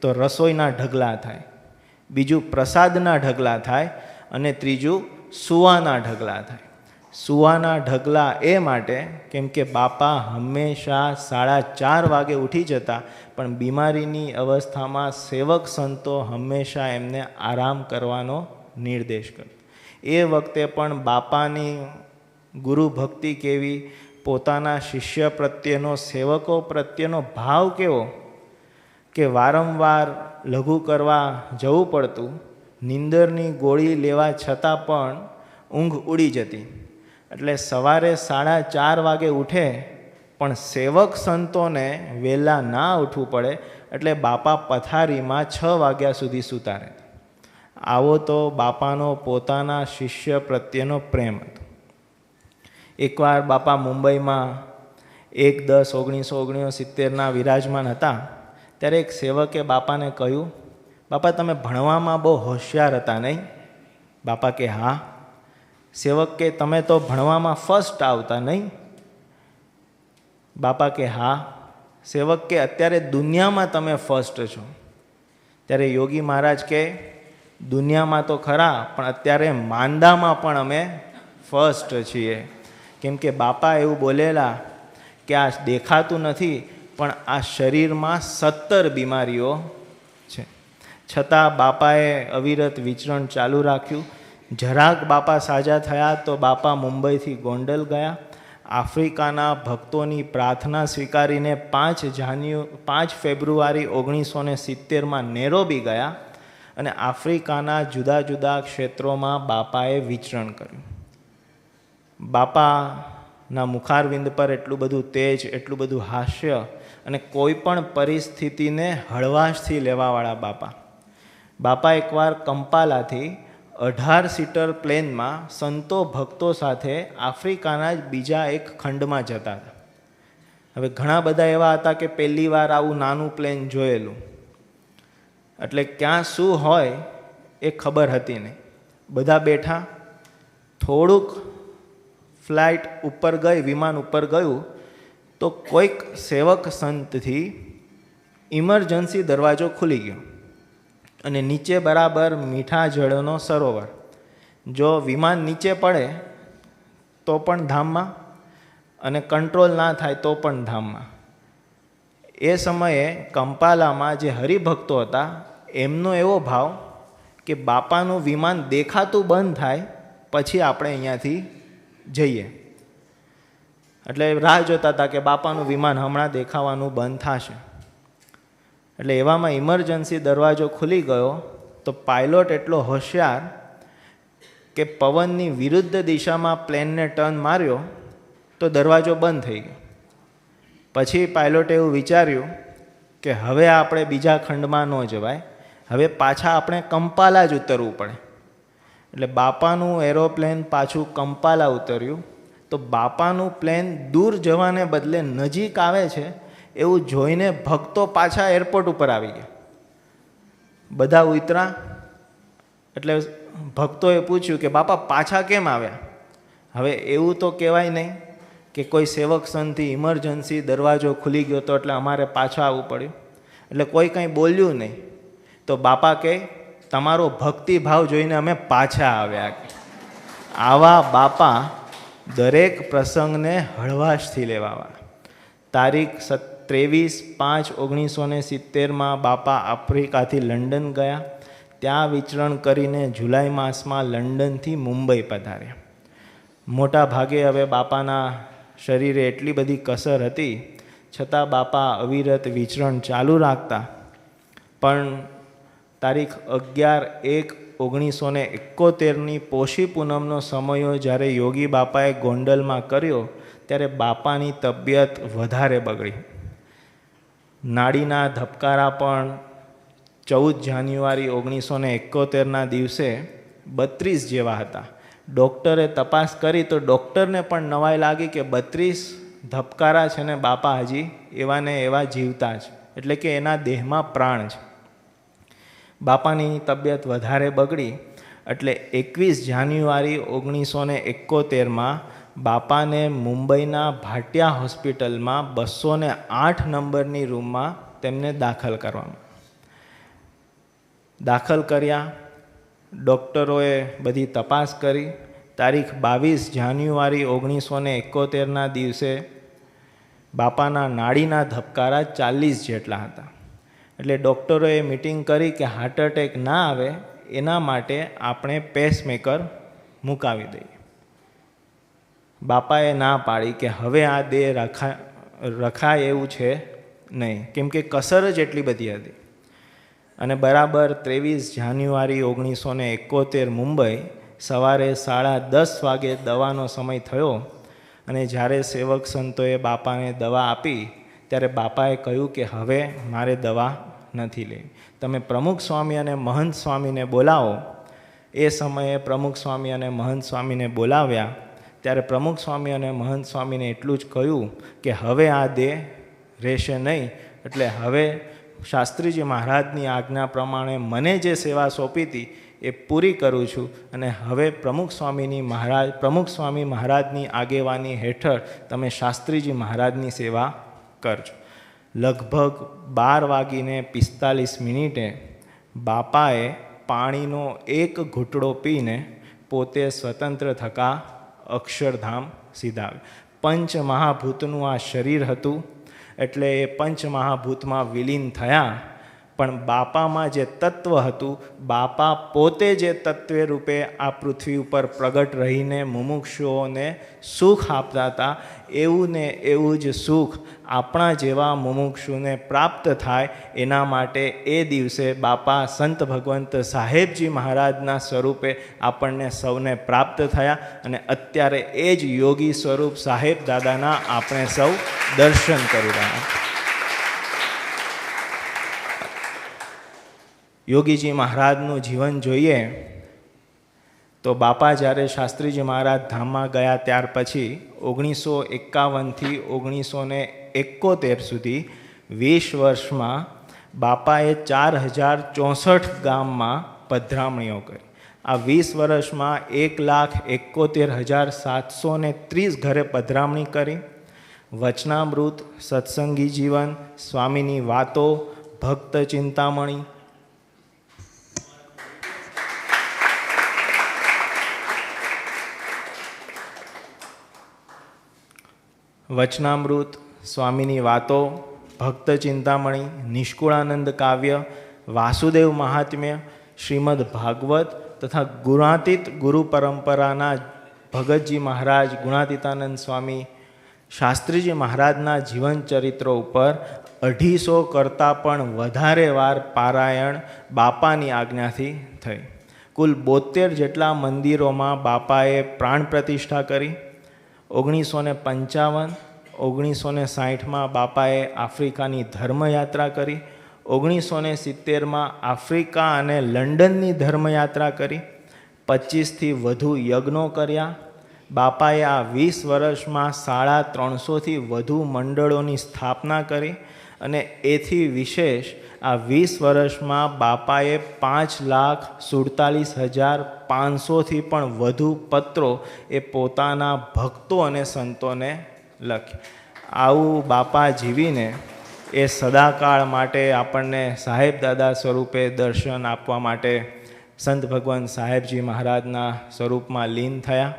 તો રસોઈના ઢગલા થાય, બીજું પ્રસાદના ઢગલા થાય, અને ત્રીજું સુવાના ઢગલા થાય. સુવાના ઢગલા એ માટે કેમ કે બાપા હંમેશા 4:30 વાગે ઉઠી જતા, પણ બીમારીની અવસ્થામાં સેવક સંતો હંમેશા એમને આરામ કરવાનો નિર્દેશ કરતા. એ વખતે પણ બાપાની ગુરુ ભક્તિ કેવી, પોતાના શિષ્ય પ્રત્યેનો, સેવકો પ્રત્યેનો ભાવ કેવો કે વારંવાર લઘુ કરવા જવું પડતું, નીંદરની ગોળી લેવા છતાં પણ ઊંઘ ઉડી જતી. એટલે સવારે 4:30 વાગે ઉઠે પણ સેવક સંતોને વહેલા ના ઉઠવું પડે, એટલે બાપા પથારીમાં 6 વાગ્યા સુધી સૂતા રહેતા. આવો તો બાપાનો પોતાના શિષ્ય પ્રત્યેનો પ્રેમ હતો. એકવાર બાપા મુંબઈમાં 1/10/1969 વિરાજમાન હતા, ત્યારે એક સેવકે બાપાને કહ્યું, બાપા તમે ભણવામાં બહુ હોશિયાર હતા નહીં? બાપા કે હા. સેવક કે તમે તો ભણવામાં ફર્સ્ટ આવતા નહીં? બાપા કે હા. સેવક કે અત્યારે દુનિયામાં તમે ફર્સ્ટ છો? ત્યારે યોગી મહારાજ કે દુનિયામાં તો ખરા, પણ અત્યારે માંદામાં પણ અમે ફર્સ્ટ છીએ. કેમ કે બાપા એવું બોલેલા કે આ દેખાતું નથી, પણ આ શરીરમાં 17 બીમારીઓ છે. છતાં બાપાએ અવિરત વિચરણ ચાલુ રાખ્યું. જરાક બાપા સાજા થયા તો બાપા મુંબઈથી ગોંડલ ગયા. આફ્રિકાના ભક્તોની પ્રાર્થના સ્વીકારીને 5 ફેબ્રુઆરી 1970 નેરોબી ગયા, અને આફ્રિકાના જુદા જુદા ક્ષેત્રોમાં બાપાએ વિચરણ કર્યું. બાપાના મુખારવિંદ પર એટલું બધું તેજ, એટલું બધું હાસ્ય, અને કોઈ પણ પરિસ્થિતિને હળવાશથી લેવાવાળા બાપા. બાપા એકવાર કંપાલાથી 18 સીટર પ્લેનમાં સંતો ભક્તો સાથે આફ્રિકાના જ બીજા એક ખંડમાં જતા હતા. હવે ઘણા બધા એવા હતા કે પહેલી વાર આવું નાનું પ્લેન જોયેલું, એટલે ક્યાં શું હોય એ ખબર હતી નહીં. બધા બેઠા, થોડુંક ફ્લાઇટ ઉપર ગઈ, વિમાન ઉપર ગયું તો કોઈક સેવક સંતથી ઇમરજન્સી દરવાજો ખુલી ગયો, અને નીચે બરાબર મીઠા જળનો સરોવર. જો વિમાન નીચે પડે તો પણ ધામમાં, અને કંટ્રોલ ના થાય તો પણ ધામમાં. એ સમયે કંપાલામાં જે હરિભક્તો હતા એમનો એવો ભાવ કે બાપાનું વિમાન દેખાતું બંધ થાય પછી આપણે અહીંયાથી જઈએ. એટલે રાહ જોતા હતા કે બાપાનું વિમાન હમણાં દેખાવાનું બંધ થશે. એટલે એવામાં ઇમરજન્સી દરવાજો ખુલી ગયો તો પાયલોટ એટલો હોશિયાર કે પવનની વિરુદ્ધ દિશામાં પ્લેનને ટર્ન માર્યો તો દરવાજો બંધ થઈ ગયો. પછી પાયલોટે એવું વિચાર્યું કે હવે આપણે બીજા ખંડમાં ન જવાય, હવે પાછા આપણે કંપાલા જ ઉતરવું પડે. એટલે બાપાનું એરોપ્લેન પાછું કંપાલા ઉતર્યું તો બાપાનું પ્લેન દૂર જવાને બદલે નજીક આવે છે એવું જોઈને ભક્તો પાછા એરપોર્ટ ઉપર આવી ગયા. બધા ઉતરા એટલે ભક્તોએ પૂછ્યું કે બાપા પાછા કેમ આવ્યા? હવે એવું તો કહેવાય નહીં કે કોઈ સેવક સંતથી ઇમરજન્સી દરવાજો ખુલી ગયો તો એટલે અમારે પાછા આવવું પડ્યું. એટલે કોઈ કંઈ બોલ્યું નહીં. તો બાપા કહે તમારો ભક્તિભાવ જોઈને અમે પાછા આવ્યા. આવા બાપા દરેક પ્રસંગને હળવાશથી લેવાવાળા. તારીખ 23/5/1970 બાપા આફ્રિકાથી લંડન ગયા. ત્યાં વિચરણ કરીને જુલાઈ માસમાં લંડનથી મુંબઈ પધાર્યા. મોટા ભાગે હવે બાપાના શરીરે એટલી બધી કસર હતી છતાં બાપા અવિરત વિચરણ ચાલુ રાખતા. પણ તારીખ 11/1/1971 પોષી પૂનમનો સમયો જ્યારે યોગી બાપાએ ગોંડલમાં કર્યો ત્યારે બાપાની તબિયત વધારે બગડી. નાડીના ધબકારા પણ 14 જાન્યુઆરી 1971ના દિવસે 32 જેવા હતા. ડૉક્ટરે તપાસ કરી તો ડૉક્ટરને પણ નવાઈ લાગી કે 32 ધબકારા છે ને બાપા હજી એવા ને એવા જીવતા છે, એટલે કે એના દેહમાં પ્રાણ છે. બાપાની તબિયત વધારે બગડી એટલે 21 જાન્યુઆરી 1971માં બાપાને મુંબઈના ભાટિયા હોસ્પિટલમાં 208 નંબરની રૂમમાં તેમને દાખલ કરવામાં. દાખલ કર્યા. ડૉક્ટરોએ બધી તપાસ કરી. તારીખ 22 જાન્યુઆરી 1971ના દિવસે બાપાના નાડીના ધબકારા 40 જેટલા હતા. એટલે ડૉક્ટરોએ મિટિંગ કરી કે હાર્ટ એટેક ના આવે એના માટે આપણે પેસમેકર મુકાવી દઈએ. બાપાએ ના પાડી કે હવે આ દેહ રખાય એવું છે નહીં, કેમ કે કસર જ એટલી બધી હતી. અને બરાબર 23 જાન્યુઆરી 1971 મુંબઈ સવારે 10:30 વાગે દવાનો સમય થયો અને જ્યારે સેવક સંતોએ બાપાને દવા આપી ત્યારે બાપાએ કહ્યું કે હવે મારે દવા નથી લેવી, તમે પ્રમુખ સ્વામી અને મહંત સ્વામીને બોલાવો. એ સમયે પ્રમુખ સ્વામી અને મહંત સ્વામીને બોલાવ્યા ત્યારે પ્રમુખ સ્વામી અને મહંત સ્વામીને એટલું જ કહ્યું કે હવે આ દેહ રહેશે નહીં, એટલે હવે શાસ્ત્રીજી મહારાજની આજ્ઞા પ્રમાણે મને જે સેવા સોંપી હતી એ પૂરી કરું છું અને હવે પ્રમુખ સ્વામી મહારાજની આગેવાની હેઠળ તમે શાસ્ત્રીજી મહારાજની સેવા કરજો. લગભગ 12:45 બાપાએ પાણીનો એક ઘૂંટડો પીને પોતે સ્વતંત્ર થકા અક્ષરધામ સીધાવ્યા. પંચમહાભૂતનું આ શરીર હતું એટલે એ પંચમહાભૂતમાં વિલીન થયા, પણ બાપામાં જે તત્વ હતું, બાપા પોતે જે તત્વે રૂપે આ પૃથ્વી ઉપર પ્રગટ રહીને મુમુક્ષુઓને સુખ આપતા હતા, એવું ને એવું જ સુખ આપણા જેવા મુમુક્ષુને પ્રાપ્ત થાય એના માટે એ દિવસે બાપા સંત ભગવંત સાહેબજી મહારાજના સ્વરૂપે આપણને સૌને પ્રાપ્ત થયા અને અત્યારે એ જ યોગી સ્વરૂપ સાહેબ દાદાના આપણે સૌ દર્શન કરી રહ્યા. યોગીજી મહારાજનું જીવન જોઈએ તો બાપા જ્યારે શાસ્ત્રીજી મહારાજ ધામમાં ગયા ત્યાર પછી 1951થી 1971 સુધી 20 વર્ષમાં બાપાએ 4064 ગામમાં પધરામણીઓ કરી. આ 20 વર્ષમાં 1,71,730 ઘરે પધરામણી કરી. વચનામૃત, સત્સંગી જીવન, સ્વામીની વાતો, ભક્ત ચિંતામણી, વચનામૃત, સ્વામીની વાતો, ભક્ત ચિંતામણી, નિષ્કુળાનંદ કાવ્ય, વાસુદેવ મહાત્મ્ય, શ્રીમદ ભાગવત તથા ગુણાતીત ગુરુ પરંપરાના ભગતજી મહારાજ, ગુણાતીતાનંદ સ્વામી, શાસ્ત્રીજી મહારાજના જીવન ચરિત્રો ઉપર 250 કરતાં પણ વધારે વાર પારાયણ બાપાની આજ્ઞાથી થઈ. કુલ 72 જેટલા મંદિરોમાં બાપાએ પ્રાણ પ્રતિષ્ઠા કરી. 1955, 1960માં બાપાએ આફ્રિકાની ધર્મયાત્રા કરી. 1970માં આફ્રિકા અને લંડનની ધર્મયાત્રા કરી. 25થી વધુ યજ્ઞો કર્યા. બાપાએ આ 20 વર્ષમાં 350થી વધુ મંડળોની સ્થાપના કરી અને એથી વિશેષ આ 20 વર્ષમાં બાપાએ 5,47,500થી પણ વધુ પત્રો એ પોતાના ભક્તો અને સંતોને લખ્યા. આવું બાપા જીવીને એ સદાકાળ માટે આપણને સાહેબ દાદા સ્વરૂપે દર્શન આપવા માટે સંત ભગવાન સાહેબજી મહારાજના સ્વરૂપમાં લીન થયા.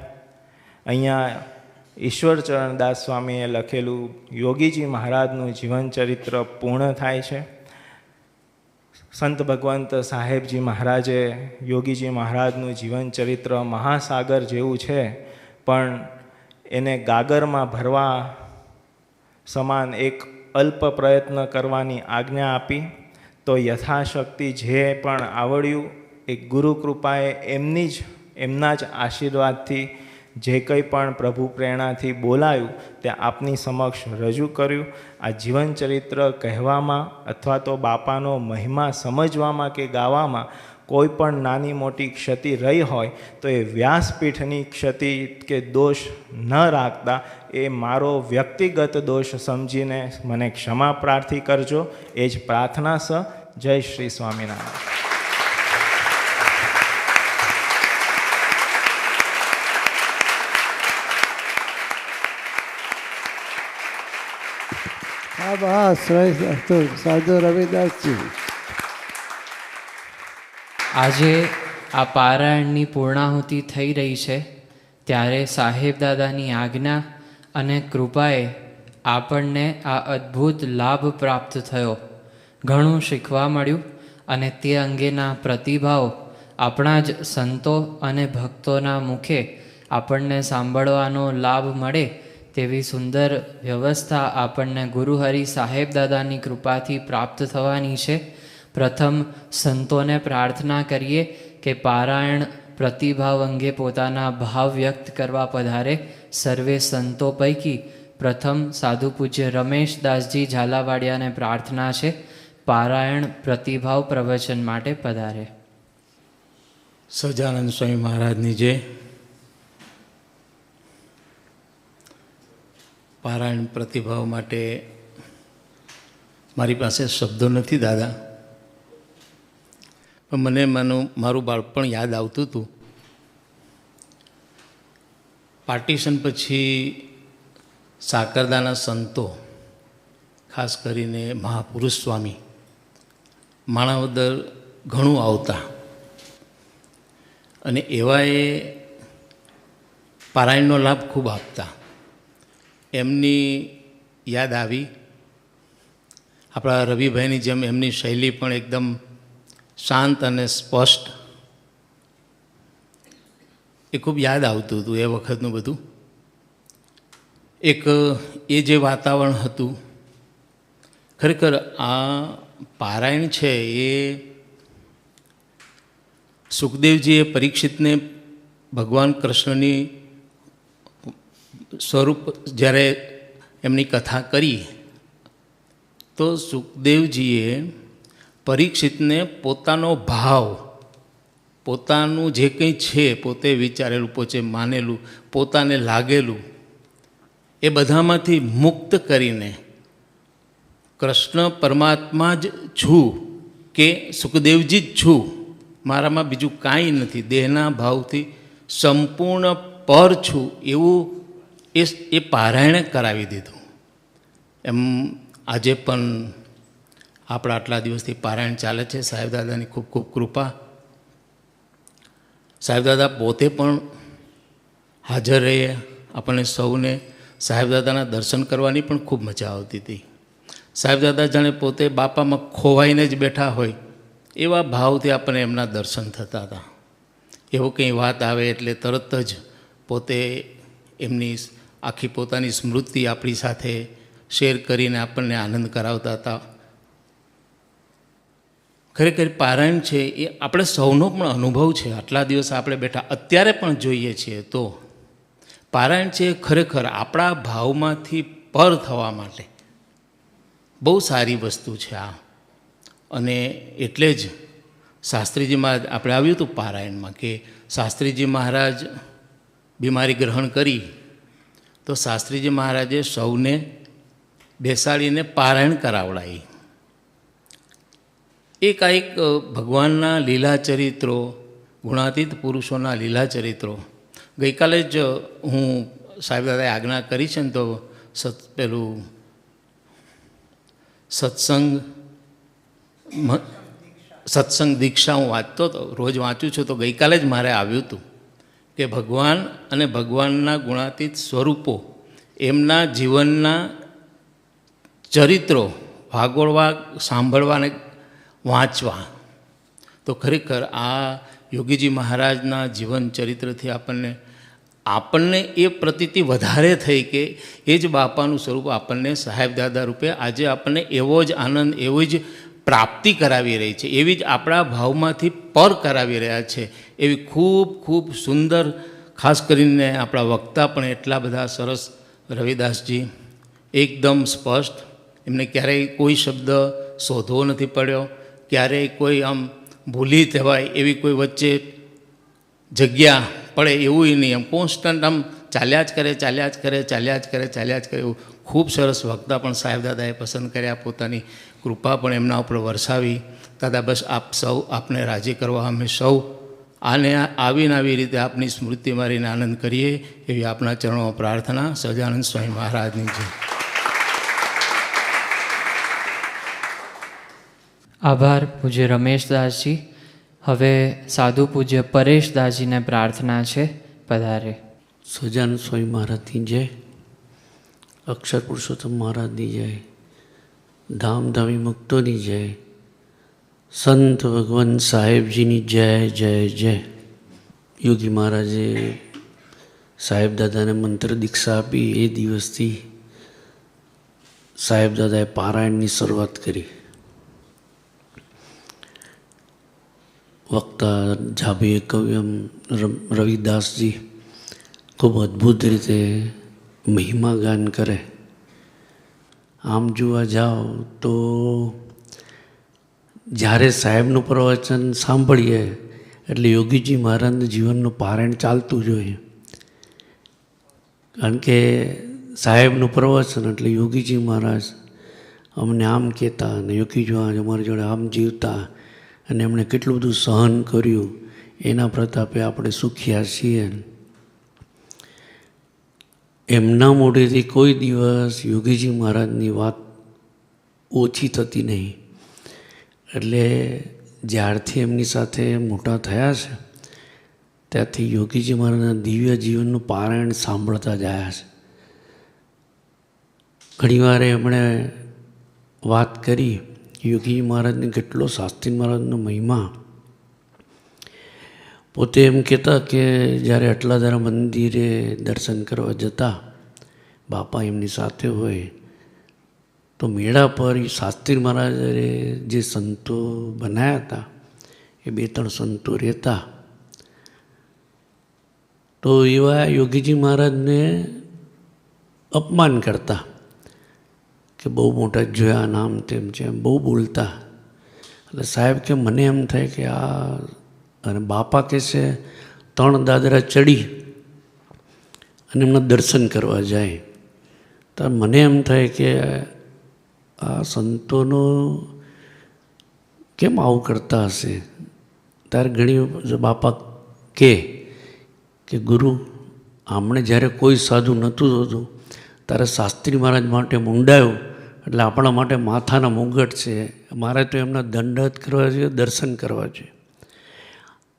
અહીંયા ઈશ્વરચરણદાસ સ્વામીએ લખેલું યોગીજી મહારાજનું જીવન ચરિત્ર પૂર્ણ થાય છે. સંત ભગવંત સાહેબજી મહારાજે યોગીજી મહારાજનું જીવન ચરિત્ર મહાસાગર જેવું છે, પણ એને ગાગરમાં ભરવા સમાન એક અલ્પ પ્રયત્ન કરવાની આજ્ઞા આપી. તો યથાશક્તિ જે પણ આવડ્યું એ ગુરુ કૃપાએ એમના જ આશીર્વાદથી જે કંઈ પણ પ્રભુ પ્રેરણાથી બોલાયું તે આપની સમક્ષ રજૂ કર્યું. આ જીવન ચરિત્ર કહેવામાં અથવા તો બાપાનો મહિમા સમજવામાં કે ગાવામાં કોઈ પણ નાની મોટી ક્ષતિ રહી હોય તો એ વ્યાસપીઠની ક્ષતિ કે દોષ ન રાખતા એ મારો વ્યક્તિગત દોષ સમજીને મને ક્ષમા પ્રાર્થી કરજો. એ જ પ્રાર્થના સ. જય શ્રી સ્વામિનારાયણ. સાધુ રવિદાસજી. આજે આ પારાયણની પૂર્ણાહુતિ થઈ રહી છે ત્યારે સાહેબ દાદાની આજ્ઞા અને કૃપાએ આપણને આ અદ્ભુત લાભ પ્રાપ્ત થયો. ઘણું શીખવા મળ્યું અને તે અંગેના પ્રતિભાવ આપણા જ સંતો અને ભક્તોના મુખે આપણને સાંભળવાનો લાભ મળે તેવી સુંદર વ્યવસ્થા આપણને ગુરુહરિ સાહેબ દાદાની કૃપાથી પ્રાપ્ત થવાની છે. પ્રથમ સંતોને પ્રાર્થના કરીએ કે પારાયણ પ્રતિભાવ અંગે પોતાના ભાવ વ્યક્ત કરવા પધારે. સર્વે સંતો પૈકી પ્રથમ સાધુ પૂજ્ય રમેશદાસજી ઝાલાવાડિયાને પ્રાર્થના છે પારાયણ પ્રતિભાવ પ્રવચન માટે પધારે. સહજાનંદ સ્વામી મહારાજની જય. પારાયણ પ્રતિભાવ માટે મારી પાસે શબ્દો નથી દાદા, પણ મને મારું બાળપણ યાદ આવતું હતું. પાર્ટીશન પછી સાકરદાના સંતો, ખાસ કરીને મહાપુરુષ સ્વામી માણાવદર ઘણું આવતા અને એવાએ પારાયણનો લાભ ખૂબ આપતા. એમની યાદ આવી. આપણા રવિભાઈની જેમ એમની શૈલી પણ એકદમ શાંત અને સ્પષ્ટ. એ ખૂબ યાદ આવતું હતું એ વખતનું બધું. એક એ જે વાતાવરણ હતું, ખરેખર આ પારાયણ છે એ સુખદેવજીએ પરીક્ષિતને ભગવાન કૃષ્ણની સ્વરૂપ જ્યારે એમની કથા કરી તો સુખદેવજીએ પરીક્ષિતને પોતાનો ભાવ, પોતાનું જે કંઈ છે, પોતે વિચારેલું, પોતે માનેલું, પોતાને લાગેલું, એ બધામાંથી મુક્ત કરીને કૃષ્ણ પરમાત્મા જ છું કે સુખદેવજી જ છું, મારામાં બીજું કાંઈ નથી, દેહના ભાવથી સંપૂર્ણ પર છું, એવું એ પારાયણે કરાવી દીધું. એમ આજે પણ આપણા આટલા દિવસથી પારાયણ ચાલે છે. સાહેબદાદાની ખૂબ ખૂબ કૃપા. સાહેબદાદા પોતે પણ હાજર રહે. આપણને સૌને સાહેબદાદાના દર્શન કરવાની પણ ખૂબ મજા આવતી હતી. સાહેબદાદા જાણે પોતે બાપામાં ખોવાઈને જ બેઠા હોય એવા ભાવથી આપણને એમના દર્શન થતા હતા. એવો કંઈ વાત આવે એટલે તરત જ પોતે એમની આખી પોતાની સ્મૃતિ આપણી સાથે શેર કરીને આપણને આનંદ કરાવતા હતા. ખરેખર પારાયણ છે એ આપણે સૌનો પણ અનુભવ છે. આટલા દિવસ આપણે બેઠા અત્યારે પણ જોઈએ છીએ તો પારાયણ છે ખરેખર આપણા ભાવમાંથી પર થવા માટે બહુ સારી વસ્તુ છે આ. અને એટલે જ શાસ્ત્રીજી મહારાજ આપણે આવ્યું હતું પારાયણમાં કે શાસ્ત્રીજી મહારાજ બીમારી ગ્રહણ કરી તો શાસ્ત્રીજી મહારાજે સૌને બેસાડીને પારાયણ કરાવડાવી. એકાએક ભગવાનના લીલા ચરિત્રો, ગુણાતીત પુરુષોના લીલા ચરિત્રો. ગઈકાલે જ હું સાહેબદાદાએ આજ્ઞા કરી છે ને તો પેલું સત્સંગ દીક્ષા હું વાંચતો હતો, રોજ વાંચું છું. તો ગઈકાલે જ મારે આવ્યું હતું કે ભગવાન અને ભગવાનના ગુણાતીત સ્વરૂપો, એમના જીવનના ચરિત્રો વાગોળવા, સાંભળવા અને વાંચવા. તો ખરેખર આ યોગીજી મહારાજના જીવન ચરિત્રથી આપણને એ પ્રતીતિ વધારે થઈ કે એ જ બાપાનું સ્વરૂપ આપણને સાહેબદાદા રૂપે આજે આપણને એવો જ આનંદ, એવી જ પ્રાપ્તિ કરાવી રહી છે, એવી જ આપણા ભાવમાંથી પર કરાવી રહ્યા છે. એવી ખૂબ ખૂબ સુંદર, ખાસ કરીને આપણા વક્તા પણ એટલા બધા સરસ, રવિદાસજી એકદમ સ્પષ્ટ. એમને ક્યારેય કોઈ શબ્દ શોધવો નથી પડ્યો, ક્યારેય કોઈ આમ ભૂલી થવાય એવી કોઈ વચ્ચે જગ્યા પડે એવું નહીં. આમ કોન્સ્ટન્ટ આમ ચાલ્યા જ કરે, ચાલ્યા જ કરે, ચાલ્યા જ કરે, ચાલ્યા જ કરે એવું ખૂબ સરસ વક્તા પણ સાહેબ દાદાએ પસંદ કર્યા. પોતાની કૃપા પણ એમના ઉપર વરસાવી. દાદા બસ આપ સૌ આપને રાજી કરવા અમે સૌ આને આવીને આવી રીતે આપની સ્મૃતિ મારીને આનંદ કરીએ એવી આપના ચરણોમાં પ્રાર્થના. સહજાનંદ સ્વામી મહારાજની જય. આભાર પૂજ્ય રમેશદાસજી. હવે સાધુ પૂજ્ય પરેશદાસજીને પ્રાર્થના છે, પધારે. સહજાનંદ સ્વામી મહારાજની જય, અક્ષર પુરુષોત્તમ મહારાજની જય, ધામધામી મુક્તોની જય, સંત ભગવાન સાહેબજીની જય જય જય. યોગી મહારાજે સાહેબ દાદાને મંત્ર દીક્ષા આપી એ દિવસથી સાહેબ દાદાએ પારાયણની શરૂઆત કરી. વક્તા જાભીએ કહ્યું એમ રવિદાસજી ખૂબ અદ્ભુત રીતે મહિમા ગાન કરે. આમ જોવા જાઓ તો જ્યારે સાહેબનું પ્રવચન સાંભળીએ એટલે યોગીજી મહારાજનું જીવનનું પારાયણ ચાલતું જ હોય. કારણ કે સાહેબનું પ્રવચન એટલે યોગીજી મહારાજ અમને આમ કહેતા અને યોગીજી મહારાજ અમારી જોડે આમ જીવતા અને એમણે કેટલું બધું સહન કર્યું, એના પ્રતાપે આપણે સુખિયા છીએ. એમના મોઢેથી કોઈ દિવસ યોગીજી મહારાજની વાત ઓછી થતી નહીં. એટલે જ્યારથી એમની સાથે મોટા થયા છે ત્યારથી યોગીજી મહારાજના દિવ્ય જીવનનું પારાયણ સાંભળતા જ આવ્યા છે. ઘણીવાર એમણે વાત કરી યોગી મહારાજને કેટલો શાસ્ત્રી મહારાજનો મહિમા. પોતે એમ કહેતા કે જ્યારે અટલાદરા મંદિરે દર્શન કરવા જતા, બાપા એમની સાથે હોય, તો મેળા પર શાસ્ત્રી મહારાજે જે સંતો બનાવ્યા હતા એ 2-3 સંતો રહેતા. તો એવા યોગીજી મહારાજને અપમાન કરતા કે બહુ મોટા જોયા, નામ તેમ છે, એમ બહુ બોલતા. એટલે સાહેબ કે મને એમ થાય કે આ, અને બાપા કહે છે 3 દાદરા ચડી અને એમના દર્શન કરવા જાય. તો મને એમ થાય કે આ સંતોનો કેમ આવું કરતા હશે. ત્યારે ઘણી બાપા કે ગુરુ, આમણે જ્યારે કોઈ સાધુ નહોતું થતું ત્યારે શાસ્ત્રી મહારાજ માટે મુંડાયું, એટલે આપણા માટે માથાના મુગટ છે, મારે તો એમના દંડવત કરવા જોઈએ, દર્શન કરવા જોઈએ.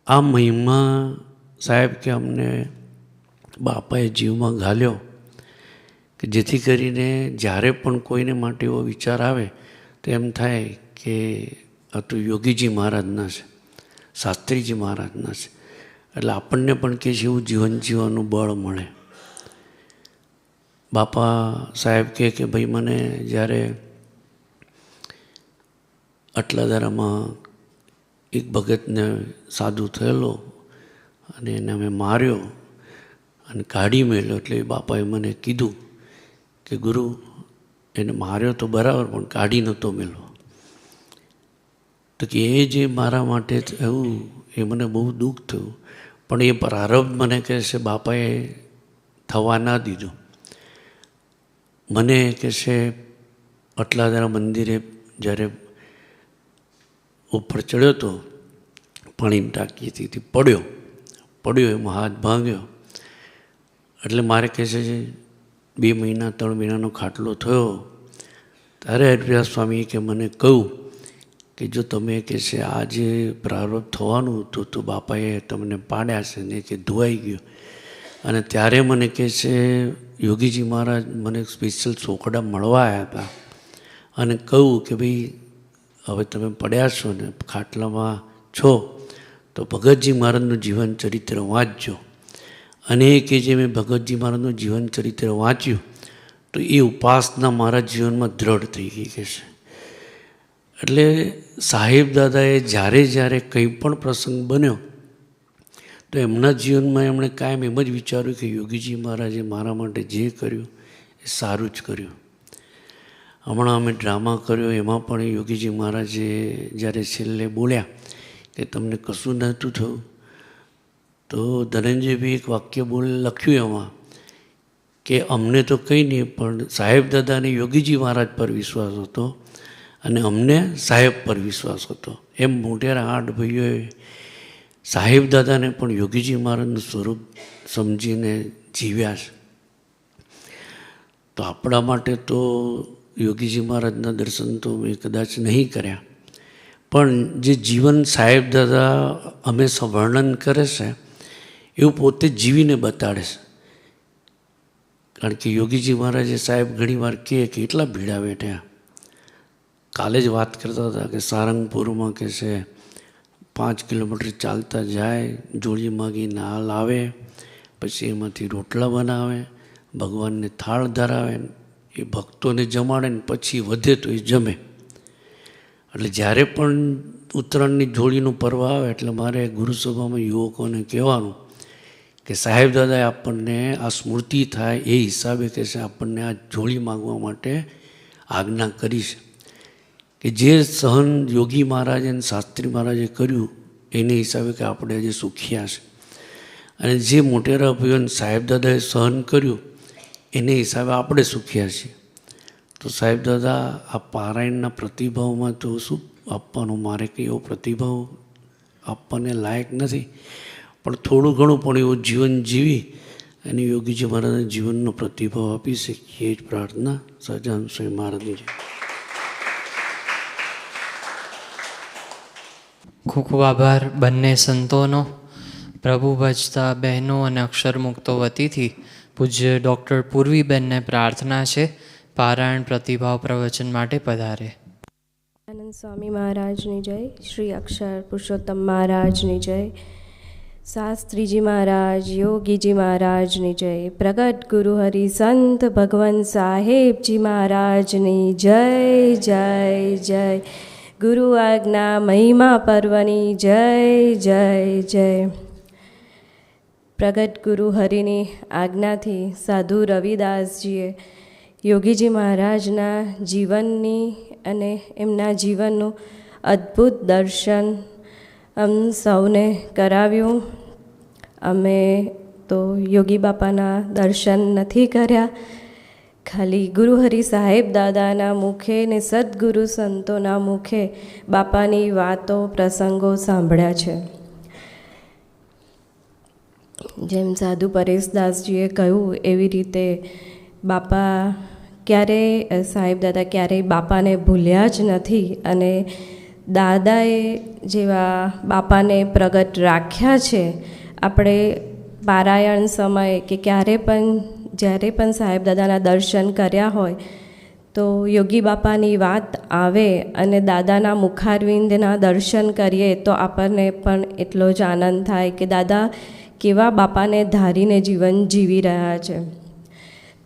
આ મહિમા સાહેબ કે અમને બાપાએ જીવમાં ઘાલ્યો કે જેથી કરીને જ્યારે પણ કોઈને માટે એવો વિચાર આવે તો એમ થાય કે આ તો યોગીજી મહારાજના છે, શાસ્ત્રીજી મહારાજના છે. એટલે આપણને પણ કે જેવું જીવન જીવવાનું બળ મળે. બાપા સાહેબ કે ભાઈ મને જ્યારે અટલાદરામાં એક ભગતને સાધુ થયેલો અને એને અમે માર્યો અને કાઢી મેલ્યો, એટલે બાપાએ મને કીધું કે ગુરુ, એને માર્યો તો બરાબર પણ કાઢી નહોતો મેલો. તો કે એ જે મારા માટે થયું એ મને બહુ દુઃખ થયું, પણ એ પ્રારબ્ધ મને કહે છે બાપાએ થવા ના દીધું. મને કહે છે અટલાદરા મંદિરે જ્યારે ઉપર ચડ્યો હતો, પાણીની ટાંકીથી પડ્યો એમાં હાથ ભાંગ્યો. એટલે મારે કહે છે 2 મહિના 3 મહિનાનો ખાટલો થયો ત્યારે હરિપ્રસાદ સ્વામીએ કે મને કહ્યું કે જો તમે કહે છે આ જે પ્રારબ્ધ થવાનું હતું તો બાપાએ તમને પાડ્યા છે ને કે ધોવાઈ ગયો. અને ત્યારે મને કહે છે યોગીજી મહારાજ મને સ્પેશિયલ ચોકડા મળવા આવ્યા હતા અને કહ્યું કે ભાઈ હવે તમે પડ્યા છો ને ખાટલામાં છો તો ભગતજી મહારાજનું જીવન ચરિત્ર વાંચજો. અને એ કે જે મેં ભગતજી મહારાજનું જીવન ચરિત્ર વાંચ્યું તો એ ઉપાસના મારા જીવનમાં દ્રઢ થઈ ગઈ કે છે. એટલે સાહેબ દાદાએ જ્યારે જ્યારે કંઈ પણ પ્રસંગ બન્યો તો એમના જીવનમાં એમણે કાયમ એમ જ વિચાર્યું કે યોગીજી મહારાજે મારા માટે જે કર્યું એ સારું જ કર્યું. હમણાં અમે ડ્રામા કર્યો એમાં પણ યોગીજી મહારાજે જ્યારે છેલ્લે બોલ્યા કે તમને કશું નહોતું થયું, તો ધનંજયભાઈ એક વાક્ય લખ્યું એમાં કે અમને તો કંઈ નહીં, પણ સાહેબ દાદાને યોગીજી મહારાજ પર વિશ્વાસ હતો અને અમને સાહેબ પર વિશ્વાસ હતો. એમ મોટેરા 8 ભાઈઓએ સાહેબ દાદાને પણ યોગીજી મહારાજનું સ્વરૂપ સમજીને જીવ્યા છે. તો આપણા માટે તો યોગીજી મહારાજના દર્શન તો મેં કદાચ નહીં કર્યા, પણ જે જીવન સાહેબ દાદા હંમેશા વર્ણન કરે છે એવું પોતે જીવીને બતાડે છે. કારણ કે યોગીજી મહારાજે સાહેબ ઘણીવાર કહે કે એટલા ભીડા બેઠ્યા. કાલે જ વાત કરતા હતા કે સારંગપુરમાં કે છે 5 કિલોમીટર ચાલતા જાય, જોડી માગીને હાલ આવે, પછી એમાંથી રોટલા બનાવે, ભગવાનને થાળ ધરાવે, એ ભક્તોને જમાડે ને પછી વધે તો એ જમે. એટલે જ્યારે પણ ઉત્તરાયણની જોડીનું પર્વ આવે એટલે મારે ગુરુસભામાં યુવકોને કહેવાનું કે સાહેબ દાદાએ આપણને આ સ્મૃતિ થાય એ હિસાબે કે છે આપણને આ જોડી માગવા માટે આજ્ઞા કરી છે. કે જે સહન યોગી મહારાજે અને શાસ્ત્રી મહારાજે કર્યું એને હિસાબે કે આપણે આજે સુખિયા છે, અને જે મોટેરા ભાઈઓને સાહેબ દાદાએ સહન કર્યું એને હિસાબે આપણે સુખિયા છીએ. તો સાહેબ દાદા આ પારાયણના પ્રતિભાવમાં તો શું આપવાનું, મારે કંઈ એવો પ્રતિભાવ આપવાને લાયક નથી, પણ થોડું ઘણું પણ એવું જીવન જીવી અને યોગીજી મહારાજના જીવનનો પ્રતિભાવ આપી શકીએ એ જ પ્રાર્થના સહજાનંદ સ્વામી મહારાજની છે. ખૂબ ખૂબ આભાર બંને સંતોનો. પ્રભુ ભજતા બહેનો અને અક્ષરમુક્તો વતીથી પૂજ્ય ડૉક્ટર પૂર્વીબેનને પ્રાર્થના છે પારાયણ પ્રતિભાવ પ્રવચન માટે પધારે. આનંદ સ્વામી મહારાજની જય, શ્રી અક્ષર પુરુષોત્તમ મહારાજની જય, શાસ્ત્રીજી મહારાજ, યોગીજી મહારાજની જય, પ્રગટ ગુરુ હરિ સંત ભગવાન સાહેબજી મહારાજની જય જય જય, ગુરુ આજ્ઞા મહિમા પર્વની જય જય જય. પ્રગટ ગુરુ હરિની આજ્ઞાથી સાધુ રવિદાસજીએ યોગીજી મહારાજના જીવનની અને એમના જીવનનું અદ્ભુત દર્શન સૌને કરાવ્યું. અમે તો યોગી બાપાના દર્શન નથી કર્યા, ખાલી ગુરુહરિ સાહેબ દાદાના મુખે ને સદગુરુ સંતોના મુખે બાપાની વાતો પ્રસંગો સાંભળ્યા છે. જેમ સાધુ પરેશદાસજીએ કહ્યું એવી રીતે બાપા ક્યારેય સાહેબ દાદા ક્યારેય બાપાને ભૂલ્યા જ નથી, અને દાદાએ જેવા બાપાને પ્રગટ રાખ્યા છે. આપણે પારાયણ સમયે કે ક્યારે પણ જ્યારે પણ સાહેબ દાદાના દર્શન કર્યા હોય તો યોગી બાપાની વાત આવે અને દાદાના મુખારવિંદના દર્શન કરીએ તો આપણને પણ એટલો જ આનંદ થાય કે દાદા કેવા બાપાને ધારીને જીવન જીવી રહ્યા છે.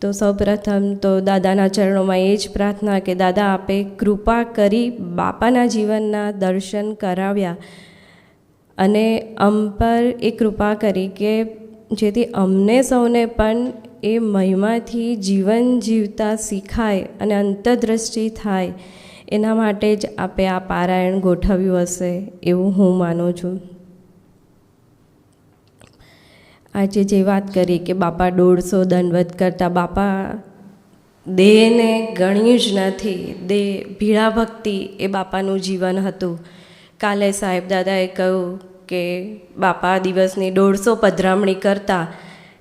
તો સૌપ્રથમ તો દાદાના ચરણોમાં એ જ પ્રાર્થના કે દાદા આપે કૃપા કરી બાપાના જીવનના દર્શન કરાવ્યા અને અમ પર એ કૃપા કરી કે જેથી અમને સૌને પણ એ મહિમાથી જીવન જીવતા શીખાય અને અંતરદૃષ્ટિ થાય, એના માટે જ આપે આ પારાયણ ગોઠવ્યું હશે એવું હું માનું છું. આજે જે વાત કરી કે બાપા 150 દંડવત કરતા, બાપા દેહને ગણ્યું જ નથી. દેહ ભીડા ભક્તિ એ બાપાનું જીવન હતું. કાલે સાહેબ દાદાએ કહ્યું કે બાપા દિવસની 150 પધરામણી કરતા,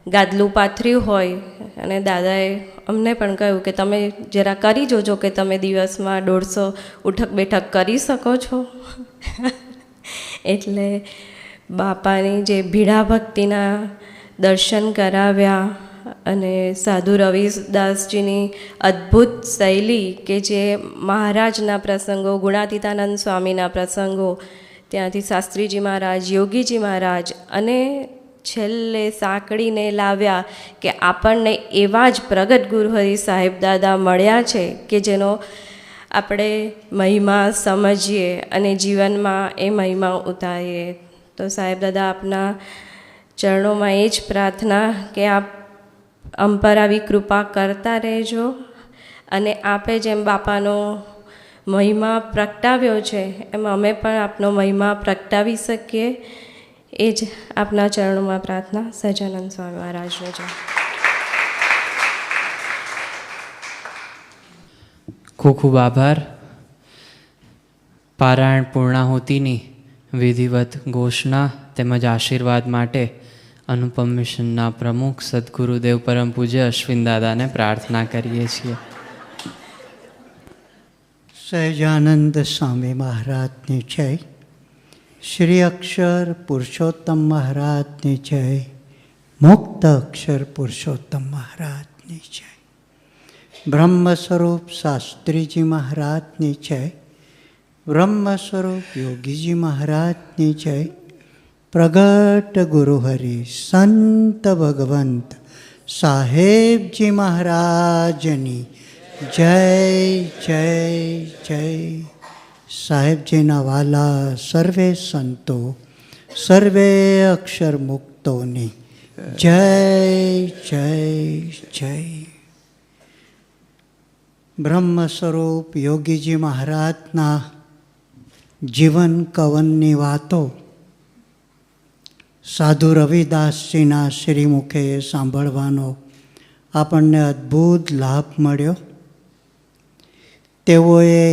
ગાદલું પાથર્યું હોય, અને દાદાએ અમને પણ કહ્યું કે તમે જરા કરી જોજો કે તમે દિવસમાં 150 ઉઠક બેઠક કરી શકો છો. એટલે બાપાની જે ભીડા ભક્તિના દર્શન કરાવ્યા અને સાધુ રવિદાસજીની અદ્ભુત શૈલી કે જે મહારાજના પ્રસંગો, ગુણાતીતાનંદ સ્વામીના પ્રસંગો, ત્યાંથી શાસ્ત્રીજી મહારાજ, યોગીજી મહારાજ, અને છેલ્લે સાંકળીને લાવ્યા કે આપણને એવા જ પ્રગટ ગુરુહરિ સાહેબ દાદા મળ્યા છે કે જેનો આપણે મહિમા સમજીએ અને જીવનમાં એ મહિમા ઉતારીએ. તો સાહેબ દાદા આપના ચરણોમાં એ જ પ્રાર્થના કે આપ અમ પર આવી કૃપા કરતા રહેજો અને આપે જેમ બાપાનો મહિમા પ્રગટાવ્યો છે એમ અમે પણ આપનો મહિમા પ્રગટાવી શકીએ. એ જ આપના ચરણોમાં પ્રાર્થના. સહજાનંદ સ્વામી મહારાજનો જય. ખૂબ ખૂબ આભાર. પારાયણ પૂર્ણાહુતિની વિધિવત ઘોષણા તેમજ આશીર્વાદ માટે અનુપમ મિશનના પ્રમુખ સદગુરુદેવ પરમ પૂજ્ય અશ્વિન દાદાને પ્રાર્થના કરીએ છીએ. સહજાનંદ સ્વામી મહારાજની જય. શ્રી અક્ષર પુરુષોત્તમ મહારાજની જય. મુક્ત અક્ષર પુરુષોત્તમ મહારાજની જય. બ્રહ્મ સ્વરૂપ શાસ્ત્રીજી મહારાજની જય. બ્રહ્મ સ્વરૂપ યોગીજી મહારાજની જય. પ્રગટ ગુરુહરિ સંત ભગવંત સાહેબજી મહારાજની જય જય જય. સાહેબજીના વાલા સર્વે સંતો સર્વે અક્ષર મુક્તોની જય જય જય. બ્રહ્મ સ્વરૂપ યોગીજી મહારાજના જીવન કવનની વાતો સાધુ રવિદાસજીના શ્રીમુખે સાંભળવાનો આપણને અદ્ભુત લાભ મળ્યો. તેઓએ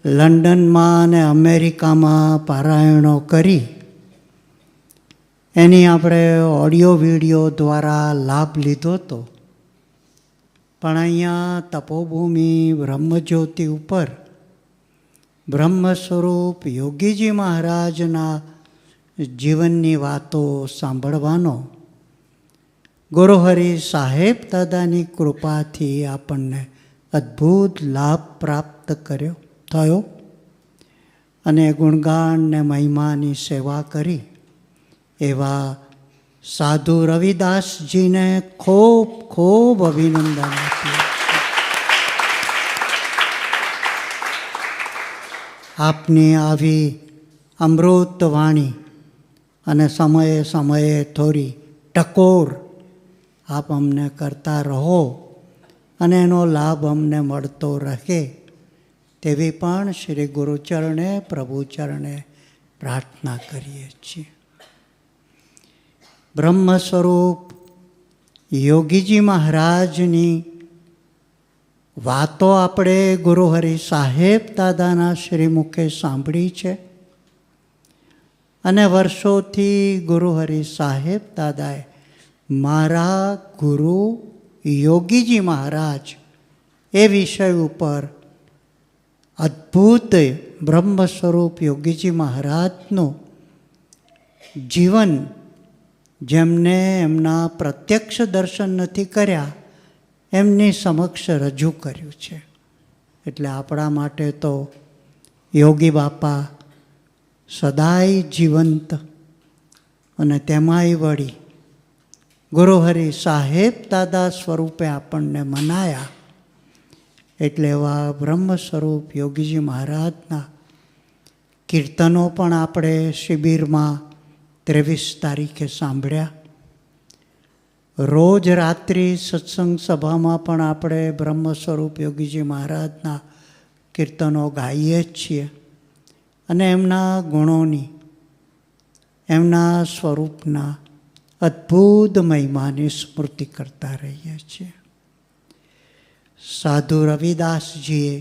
લંડનમાં અને અમેરિકામાં પારાયણો કરી એની આપણે ઓડિયો વિડીયો દ્વારા લાભ લીધો હતો. પણ અહીંયા તપોભૂમિ બ્રહ્મજ્યોતિ ઉપર બ્રહ્મ સ્વરૂપ યોગીજી મહારાજના જીવનની વાતો સાંભળવાનો ગુરુહરિ સાહેબ દાદાની કૃપાથી આપણને અદ્ભુત લાભ પ્રાપ્ત થયો અને ગુણગાન ને મહિમાની સેવા કરી એવા સાધુ રવિદાસજીને ખૂબ ખૂબ અભિનંદન આપીએ. આપની આવી અમૃત વાણી અને સમયે સમયે થોડી ટકોર આપ અમને કરતા રહો અને એનો લાભ અમને મળતો રહે તેવી પણ શ્રી ગુરુચરણે પ્રભુચરણે પ્રાર્થના કરીએ છીએ. બ્રહ્મ સ્વરૂપ યોગીજી મહારાજની વાતો આપણે ગુરુહરિ સાહેબ દાદાના શ્રીમુખે સાંભળી છે અને વર્ષોથી ગુરુહરિ સાહેબ દાદાએ મારા ગુરુ યોગીજી મહારાજ એ વિષય ઉપર અદ્ભુત બ્રહ્મ સ્વરૂપ યોગીજી મહારાજનું જીવન જેમને એમના પ્રત્યક્ષ દર્શન નથી કર્યા એમની સમક્ષ રજૂ કર્યું છે. એટલે આપણા માટે તો યોગી બાપા સદાય જીવંત અને તેમાંય વળી ગુરુહરિ સાહેબ દાદા સ્વરૂપે આપણને મનાયા. એટલે એવા બ્રહ્મ સ્વરૂપ યોગીજી મહારાજના કીર્તનો પણ આપણે શિબિરમાં 23 તારીખે સાંભળ્યા. રોજ રાત્રિ સત્સંગ સભામાં પણ આપણે બ્રહ્મ સ્વરૂપ યોગીજી મહારાજના કીર્તનો ગાઈએ જ છીએ અને એમના ગુણોની એમના સ્વરૂપના અદ્ભુત મહિમાની સ્મૃતિ કરતા રહીએ છીએ. સાધુ રવિદાસજીએ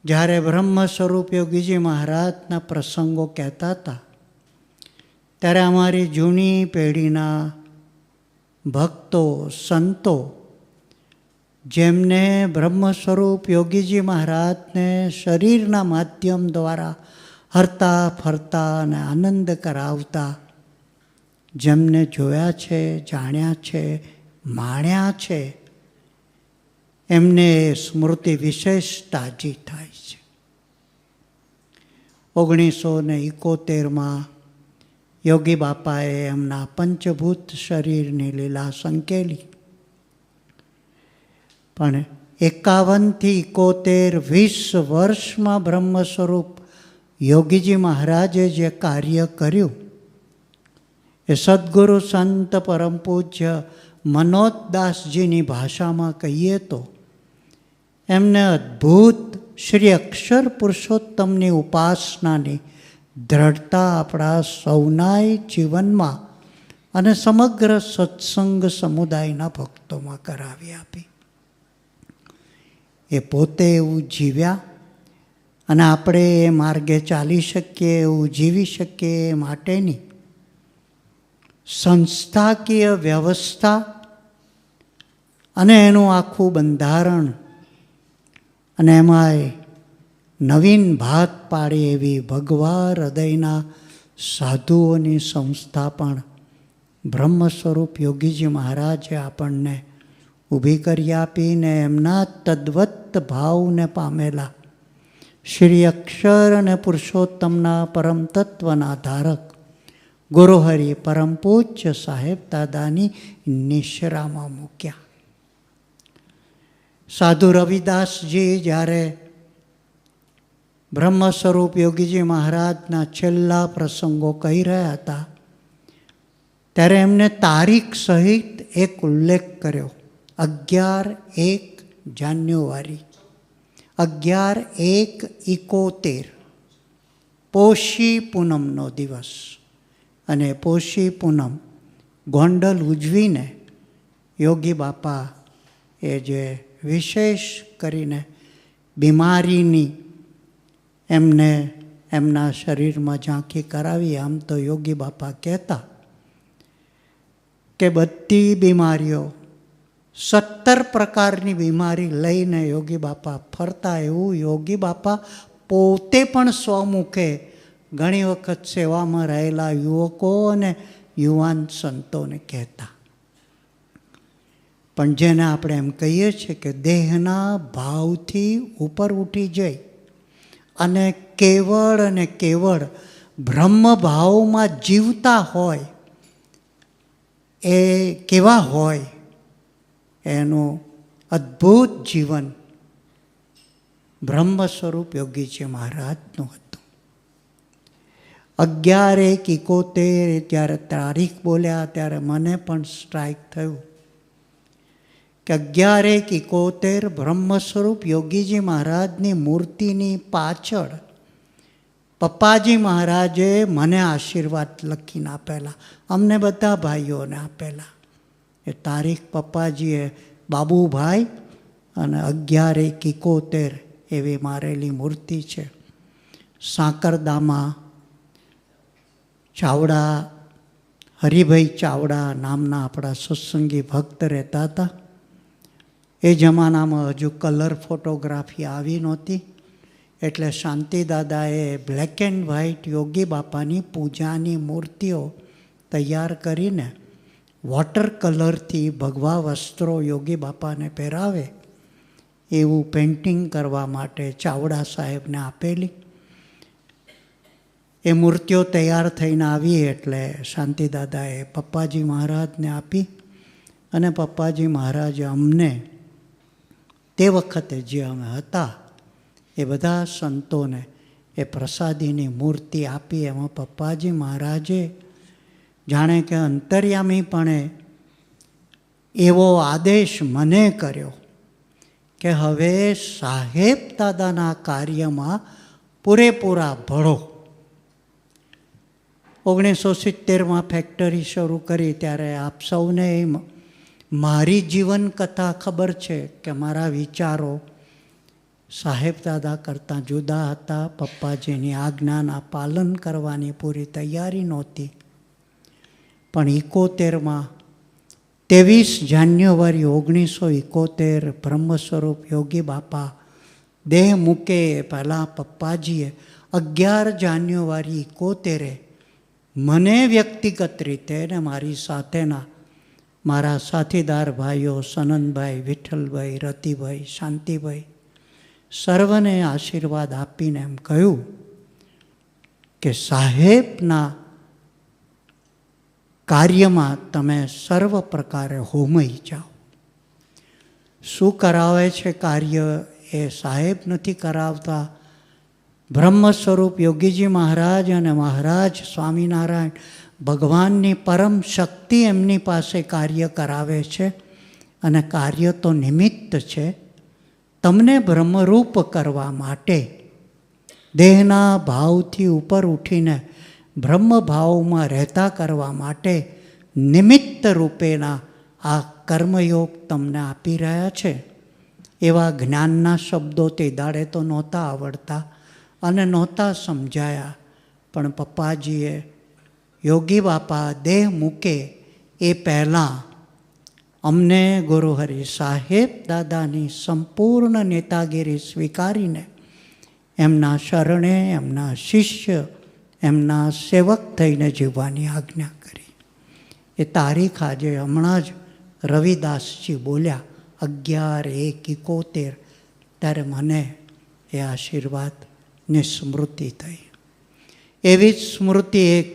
જ્યારે બ્રહ્મ સ્વરૂપ યોગીજી મહારાજના પ્રસંગો કહેતા હતા ત્યારે અમારી જૂની પેઢીના ભક્તો સંતો જેમને બ્રહ્મ સ્વરૂપ યોગીજી મહારાજને શરીરના માધ્યમ દ્વારા હરતા ફરતા અને આનંદ કરાવતા જેમને જોયા છે, જાણ્યા છે, માણ્યા છે, એમને સ્મૃતિ વિશેષ તાજી થાય છે. 1971માં યોગી બાપાએ એમના પંચભૂત શરીરની લીલા સંકેલી, પણ 51થી 71, 20 વર્ષમાં બ્રહ્મ સ્વરૂપ યોગીજી મહારાજે જે કાર્ય કર્યું એ સદગુરુ સંત પરમ પૂજ્ય મનોજદાસજીની ભાષામાં કહીએ તો એમને અદ્ભુત શ્રી અક્ષર પુરુષોત્તમની ઉપાસનાની દ્રઢતા આપણા સૌનાય જીવનમાં અને સમગ્ર સત્સંગ સમુદાયના ભક્તોમાં કરાવી આપી. એ પોતે એવું જીવ્યા અને આપણે એ માર્ગે ચાલી શકીએ, એવું જીવી શકીએ એ માટેની સંસ્થાકીય વ્યવસ્થા અને એનું આખું બંધારણ અને એમાંય નવીન ભાત પાડે એવી ભગવા હૃદયના સાધુઓની સંસ્થા પણ બ્રહ્મ સ્વરૂપ યોગીજી મહારાજે આપણને ઊભી કરી આપીને એમના તદ્વત ભાવને પામેલા શ્રી અક્ષર અને પુરુષોત્તમના પરમ તત્વના ધારક ગુરુહરિ પરમ પૂજ્ય સાહેબ દાદાની નિશ્રામાં મૂક્યા. સાધુ રવિદાસજી જ્યારે બ્રહ્મ સ્વરૂપ યોગીજી મહારાજના છેલ્લા પ્રસંગો કહી રહ્યા હતા ત્યારે એમને તારીખ સહિત એક ઉલ્લેખ કર્યો. 11/1 જાન્યુઆરી 11/1/71 પોષી પૂનમનો દિવસ. અને પોષી પૂનમ ગોંડલ ઉજવીને યોગી બાપા એ જે વિશેષ કરીને બીમારીની એમને એમના શરીરમાં ઝાંખી કરાવી. આમ તો યોગી બાપા કહેતા કે બધી બીમારીઓ 17 પ્રકારની બીમારી લઈને યોગી બાપા ફરતા. એવું યોગી બાપા પોતે પણ સ્વમુખે ઘણી વખત સેવામાં રહેલા યુવકો અને યુવાન સંતોને કહેતા. પણ જેને આપણે એમ કહીએ છીએ કે દેહના ભાવથી ઉપર ઉઠી જઈ અને કેવળ બ્રહ્મ ભાવમાં જીવતા હોય એ કેવા હોય એનું અદ્ભુત જીવન બ્રહ્મ સ્વરૂપ યોગીજી મહારાજનું હતું. 11/1/71 જ્યારે તારીખ બોલ્યા ત્યારે મને પણ સ્ટ્રાઇક થયું કે 11/1/71 બ્રહ્મ સ્વરૂપ યોગીજી મહારાજની મૂર્તિની પાછળ પપ્પાજી મહારાજે મને આશીર્વાદ લખીને આપેલા, અમને બધા ભાઈઓને આપેલા. એ તારીખ પપ્પાજીએ બાબુભાઈ અને 11/1/71 એવી મારેલી મૂર્તિ છે. સાંકરદામાં ચાવડા હરિભાઈ ચાવડા નામના આપણા સત્સંગી ભક્ત રહેતા હતા. એ જમાનામાં હજુ કલર ફોટોગ્રાફી આવી નહોતી એટલે શાંતિદાદાએ બ્લેક એન્ડ વ્હાઇટ યોગી બાપાની પૂજાની મૂર્તિઓ તૈયાર કરીને વોટર કલરથી ભગવા વસ્ત્રો યોગી બાપાને પહેરાવે એવું પેઇન્ટિંગ કરવા માટે ચાવડા સાહેબને આપેલી. એ મૂર્તિઓ તૈયાર થઈને આવી એટલે શાંતિદાદાએ પપ્પાજી મહારાજને આપી અને પપ્પાજી મહારાજે અમને તે વખતે જે અમે હતા એ બધા સંતોને એ પ્રસાદીની મૂર્તિ આપી. એમાં પપ્પાજી મહારાજે જાણે કે અંતર્યામીપણે એવો આદેશ મને કર્યો કે હવે સાહેબ દાદાના કાર્યમાં પૂરેપૂરા ભળો. 1970માં ફેક્ટરી શરૂ કરી ત્યારે આપ સૌને મારી જીવન કથા ખબર છે કે મારા વિચારો સાહેબ દાદા કરતાં જુદા હતા. પપ્પાજીની આજ્ઞાના પાલન કરવાની પૂરી તૈયારી નહોતી. પણ 71માં 23 જાન્યુઆરી 1971 બ્રહ્મ સ્વરૂપ યોગી બાપા દેહ મૂકે પહેલાં પપ્પાજીએ 11 જાન્યુઆરી 71 મને વ્યક્તિગત રીતે ને મારી સાથેના મારા સાથીદાર ભાઈઓ સનનભાઈ, વિઠ્ઠલભાઈ, રતિભાઈ, શાંતિભાઈ સર્વને આશીર્વાદ આપીને એમ કહ્યું કે સાહેબના કાર્યમાં તમે સર્વ પ્રકારે હોમાઈ જાઓ. શું કરાવે છે કાર્ય એ સાહેબ નથી કરાવતા. બ્રહ્મ સ્વરૂપ યોગીજી મહારાજ અને મહારાજ સ્વામિનારાયણ ભગવાનની પરમ શક્તિ એમની પાસે કાર્ય કરાવે છે. અને કાર્ય તો નિમિત્ત છે. તમને બ્રહ્મરૂપ કરવા માટે દેહના ભાવથી ઉપર ઉઠીને બ્રહ્મ ભાવમાં રહેતા કરવા માટે નિમિત્ત રૂપેના આ કર્મયોગ તમને આપી રહ્યા છે. એવા જ્ઞાનના શબ્દો તે દાડે તો નહોતા આવડતા અને નહોતા સમજાયા. પણ પપ્પાજીએ યોગી બાપા દેહ મૂકે એ પહેલાં અમને ગુરુહરિ સાહેબ દાદાની સંપૂર્ણ નેતાગીરી સ્વીકારીને એમના શરણે, એમના શિષ્ય, એમના સેવક થઈને જીવવાની આજ્ઞા કરી. એ તારીખ આજે હમણાં જ રવિદાસજી બોલ્યા 11/1/71, ત્યારે મને એ આશીર્વાદની સ્મૃતિ થઈ. એવી જ સ્મૃતિ એક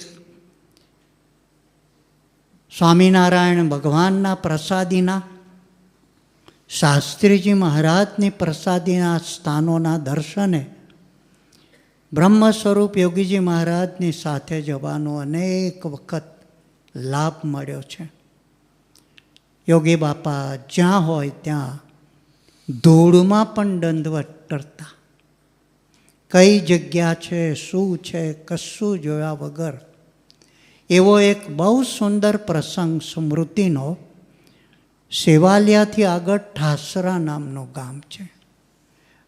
સ્વામિનારાયણ ભગવાનના પ્રસાદીના, શાસ્ત્રીજી મહારાજની પ્રસાદીના સ્થાનોના દર્શને બ્રહ્મ સ્વરૂપ યોગીજી મહારાજની સાથે જવાનો અનેક વખત લાભ મળ્યો છે. યોગી બાપા જ્યાં હોય ત્યાં ધૂળમાં પણ દંડવત કરતા. કઈ જગ્યા છે, શું છે, કશું જોયા વગર. એવો એક બહુ સુંદર પ્રસંગ સ્મૃતિનો સેવાલિયાથી આગળ ઠાસરા નામનું ગામ છે.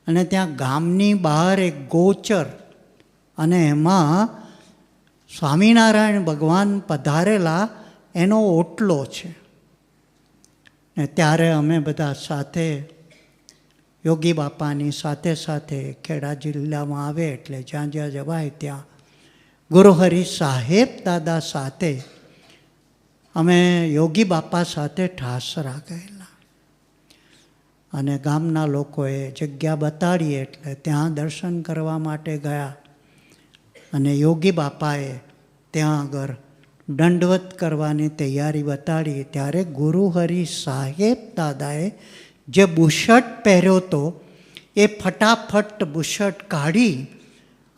અને ત્યાં ગામની બહાર એક ગોચર, અને એમાં સ્વામિનારાયણ ભગવાન પધારેલા એનો ઓટલો છે. ને ત્યારે અમે બધા સાથે યોગી બાપાની સાથે સાથે ખેડા જિલ્લામાં આવે એટલે જ્યાં જ્યાં જવાય ત્યાં ગુરુહરિ સાહેબ દાદા સાથે અમે યોગી બાપા સાથે ઠાસરા ગયેલા. અને ગામના લોકોએ જગ્યા બતાડી એટલે ત્યાં દર્શન કરવા માટે ગયા. અને યોગી બાપાએ ત્યાં આગળ દંડવત કરવાની તૈયારી બતાડી. ત્યારે ગુરુહરિ સાહેબ દાદાએ જે બુશર્ટ પહેર્યો હતો એ ફટાફટ બુશર્ટ કાઢી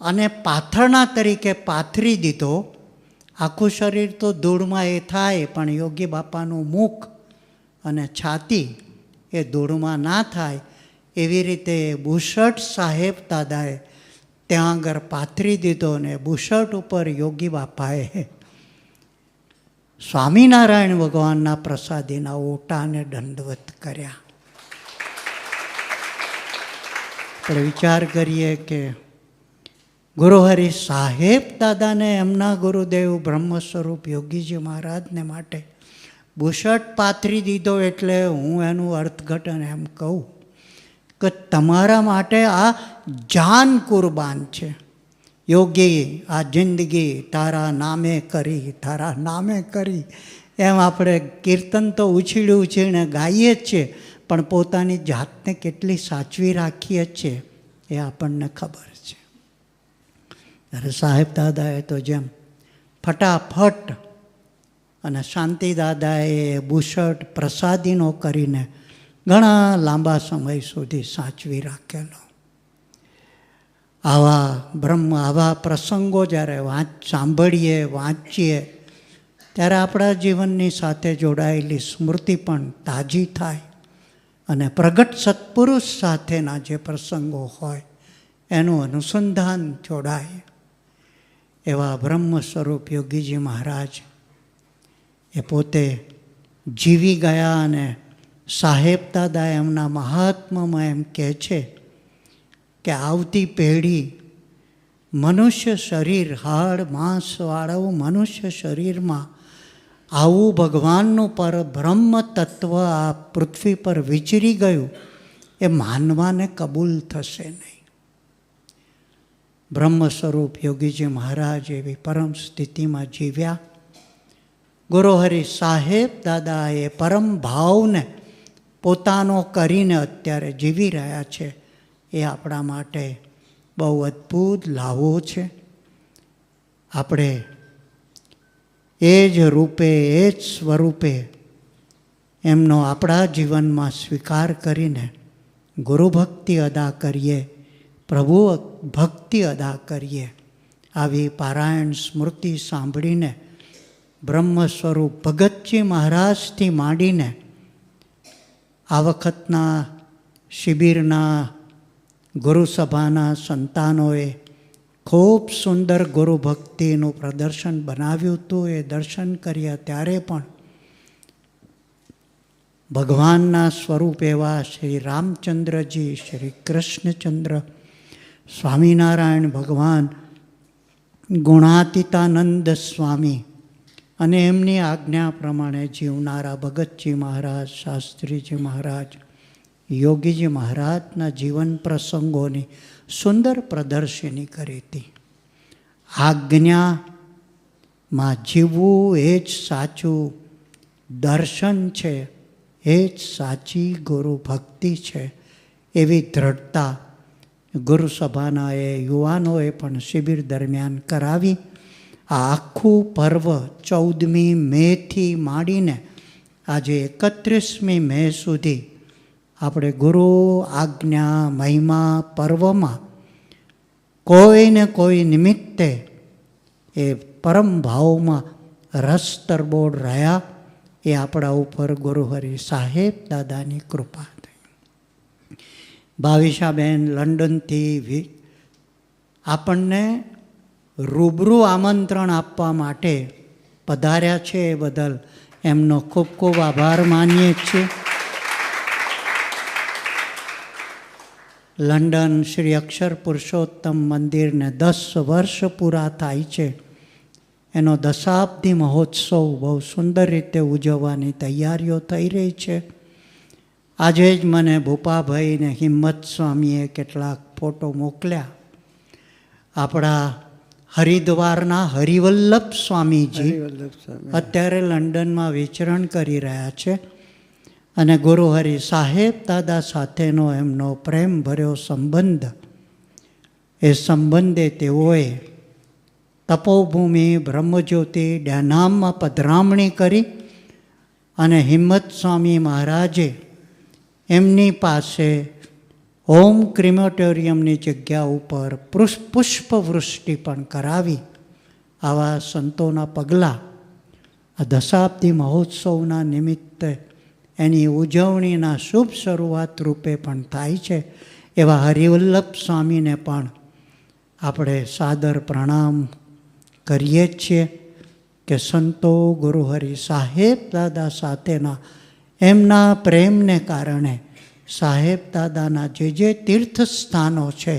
અને પાથરણા તરીકે પાથરી દીધો. આખું શરીર તો ધૂળમાં એ થાય, પણ યોગી બાપાનું મુખ અને છાતી એ ધૂળમાં ના થાય એવી રીતે બુશર્ટ સાહેબ દાદાએ ત્યાં આગળ પાથરી દીધો. ને બુશર્ટ ઉપર યોગી બાપાએ સ્વામિનારાયણ ભગવાનના પ્રસાદીના ઓટાને દંડવત કર્યા. આપણે વિચાર કરીએ કે ગુરુહરિ સાહેબ દાદાને એમના ગુરુદેવ બ્રહ્મ સ્વરૂપ યોગીજી મહારાજને માટે બુશર્ટ પાથરી દીધો. એટલે હું એનું અર્થઘટન એમ કહું કે તમારા માટે આ જાન કુરબાન છે. યોગી આ જિંદગી તારા નામે કરી, તારા નામે કરી, એમ આપણે કીર્તન તો ઉછીડી ઉછીડીને ગાઈએ જ છીએ, પણ પોતાની જાતને કેટલી સાચવી રાખીએ છીએ એ આપણને ખબર છે. ત્યારે સાહેબ દાદાએ તો જેમ ફટાફટ અને શાંતિ દાદાએ બુશર્ટ પ્રસાદીનો કરીને ઘણા લાંબા સમય સુધી સાચવી રાખેલો. આવા પ્રસંગો જ્યારે સાંભળીએ, વાંચીએ, ત્યારે આપણા જીવનની સાથે જોડાયેલી સ્મૃતિ પણ તાજી થાય. અને પ્રગટ સત્પુરુષ સાથેના જે પ્રસંગો હોય એનું અનુસંધાન જોડાય. એવા બ્રહ્મ સ્વરૂપ યોગીજી મહારાજ એ પોતે જીવી ગયા. અને સાહેબ દાદા એમના મહાત્મામાં એમ કહે છે કે આવતી પેઢી મનુષ્ય શરીર, હાડ માંસવાળું મનુષ્ય શરીરમાં આવું ભગવાનનું પર બ્રહ્મ તત્વ આ પૃથ્વી પર વિચરી ગયું એ માનવાને કબૂલ થશે નહીં. બ્રહ્મ સ્વરૂપ યોગીજી મહારાજ એવી પરમ સ્થિતિમાં જીવ્યા. ગુરુહરિ સાહેબ દાદા એ પરમ ભાવને પોતાનો કરીને અત્યારે જીવી રહ્યા છે. એ આપણા માટે બહુ અદ્ભુત લાવો છે. આપણે એ જ રૂપે, એ જ સ્વરૂપે એમનો આપણા જીવનમાં સ્વીકાર કરીને ગુરુભક્તિ અદા કરીએ, પ્રભુ ભક્તિ અદા કરીએ. આવી પારાયણ સ્મૃતિ સાંભળીને બ્રહ્મ સ્વરૂપ ભગતજી મહારાજથી માંડીને આ વખતના શિબિરના ગુરુસભાના સંતાનોએ ખૂબ સુંદર ગુરુ ભક્તિનું પ્રદર્શન બનાવ્યું હતું. એ દર્શન કર્યા ત્યારે પણ ભગવાનના સ્વરૂપ એવા શ્રી રામચંદ્રજી, શ્રી કૃષ્ણચંદ્ર, સ્વામિનારાયણ ભગવાન, ગુણાતીતાનંદ સ્વામી અને એમની આજ્ઞા પ્રમાણે જીવનારા ભગતજી મહારાજ, શાસ્ત્રીજી મહારાજ, યોગીજી મહારાજના જીવન પ્રસંગોની સુંદર પ્રદર્શની કરી હતી. આજ્ઞામાં જીવવું એ જ સાચું દર્શન છે, એ જ સાચી ગુરુ ભક્તિ છે. એવી દ્રઢતા ગુરુસભાના એ યુવાનોએ પણ શિબિર દરમિયાન કરાવી. આ આખું પર્વ 14મી મેથી માંડીને આજે 31મી મે સુધી આપણે ગુરુ આજ્ઞા મહિમા પર્વમાં કોઈને કોઈ નિમિત્તે એ પરમ ભાવમાં રસ તરબોળ રહ્યા. એ આપણા ઉપર ગુરુહરિ સાહેબ દાદાની કૃપા થઈ. ભાવિશાબેન લંડનથી આપણને રૂબરૂ આમંત્રણ આપવા માટે પધાર્યા છે. એ બદલ એમનો ખૂબ ખૂબ આભાર માનીએ છીએ. લંડન શ્રી અક્ષર પુરુષોત્તમ મંદિરને 10 વર્ષ પૂરા થાય છે. એનો દશાબ્દી મહોત્સવ બહુ સુંદર રીતે ઉજવવાની તૈયારીઓ થઈ રહી છે. આજે જ મને ભૂપાભાઈ ને હિંમત સ્વામીએ કેટલાક ફોટો મોકલ્યા. આપણા હરિદ્વારના હરિવલ્લભ સ્વામીજી અત્યારે લંડનમાં વિચરણ કરી રહ્યા છે અને ગુરુહરિ સાહેબ દાદા સાથેનો એમનો પ્રેમ ભર્યો સંબંધ, એ સંબંધે તેઓએ તપોભૂમિ બ્રહ્મજ્યોતિ ડેનામમાં પધરામણી કરી અને હિંમત સ્વામી મહારાજે એમની પાસે હોમ ક્રિમેટોરિયમની જગ્યા ઉપર પુષ્પવૃષ્ટિ પણ કરાવી. આવા સંતોના પગલાં આ દશાબ્દી મહોત્સવના નિમિત્તે એની ઉજવણીના શુભ શરૂઆત રૂપે પણ થાય છે. એવા હરિવલ્લભ સ્વામીને પણ આપણે સાદર પ્રણામ કરીએ છીએ કે સંતો ગુરુહરિ સાહેબ દાદા સાથેના એમના પ્રેમને કારણે સાહેબ દાદાના જે તીર્થસ્થાનો છે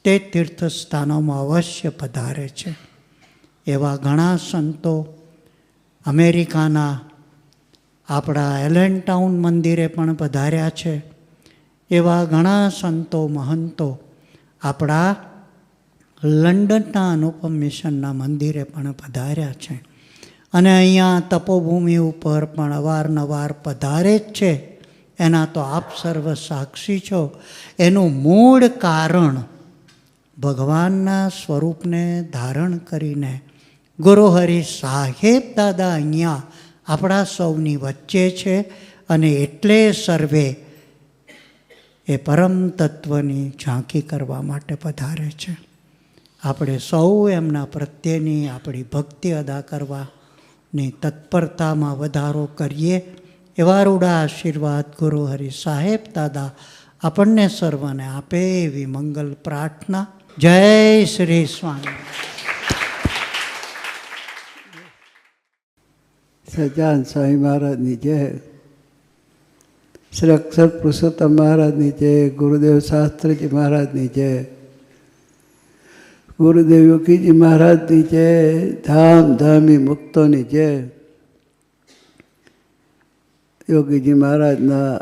તે તીર્થસ્થાનોમાં અવશ્ય પધારે છે. એવા ઘણા સંતો અમેરિકાના આપણા એલેનટાઉન મંદિરે પણ પધાર્યા છે. એવા ઘણા સંતો મહંતો આપણા લંડનના અનુપમ મિશનના મંદિરે પણ પધાર્યા છે અને અહીંયા તપોભૂમિ ઉપર પણ અવારનવાર પધારે જ છે. એના તો આપ સર્વ સાક્ષી છો. એનું મૂળ કારણ ભગવાનના સ્વરૂપને ધારણ કરીને ગુરુહરિ સાહેબ દાદા અહીંયા આપણા સૌની વચ્ચે છે અને એટલે સર્વે એ પરમ તત્વની ઝાંખી કરવા માટે પધારે છે. આપણે સૌ એમના પ્રત્યેની આપણી ભક્તિ અદા કરવાની તત્પરતામાં વધારો કરીએ. એવા રૂડા આશીર્વાદ ગુરુહરિ સાહેબ દાદા આપણને સર્વને આપે એવી મંગલ પ્રાર્થના. જય શ્રી સ્વામી. સજાન સ્વામી મહારાજની જય. શ્રી અક્ષર પુરુષોત્તમ મહારાજની જય. ગુરુદેવ શાસ્ત્રીજી મહારાજની જય. ગુરુદેવ યોગીજી મહારાજની જય. ધામ ધામી મુક્તોની જય. યોગીજી મહારાજના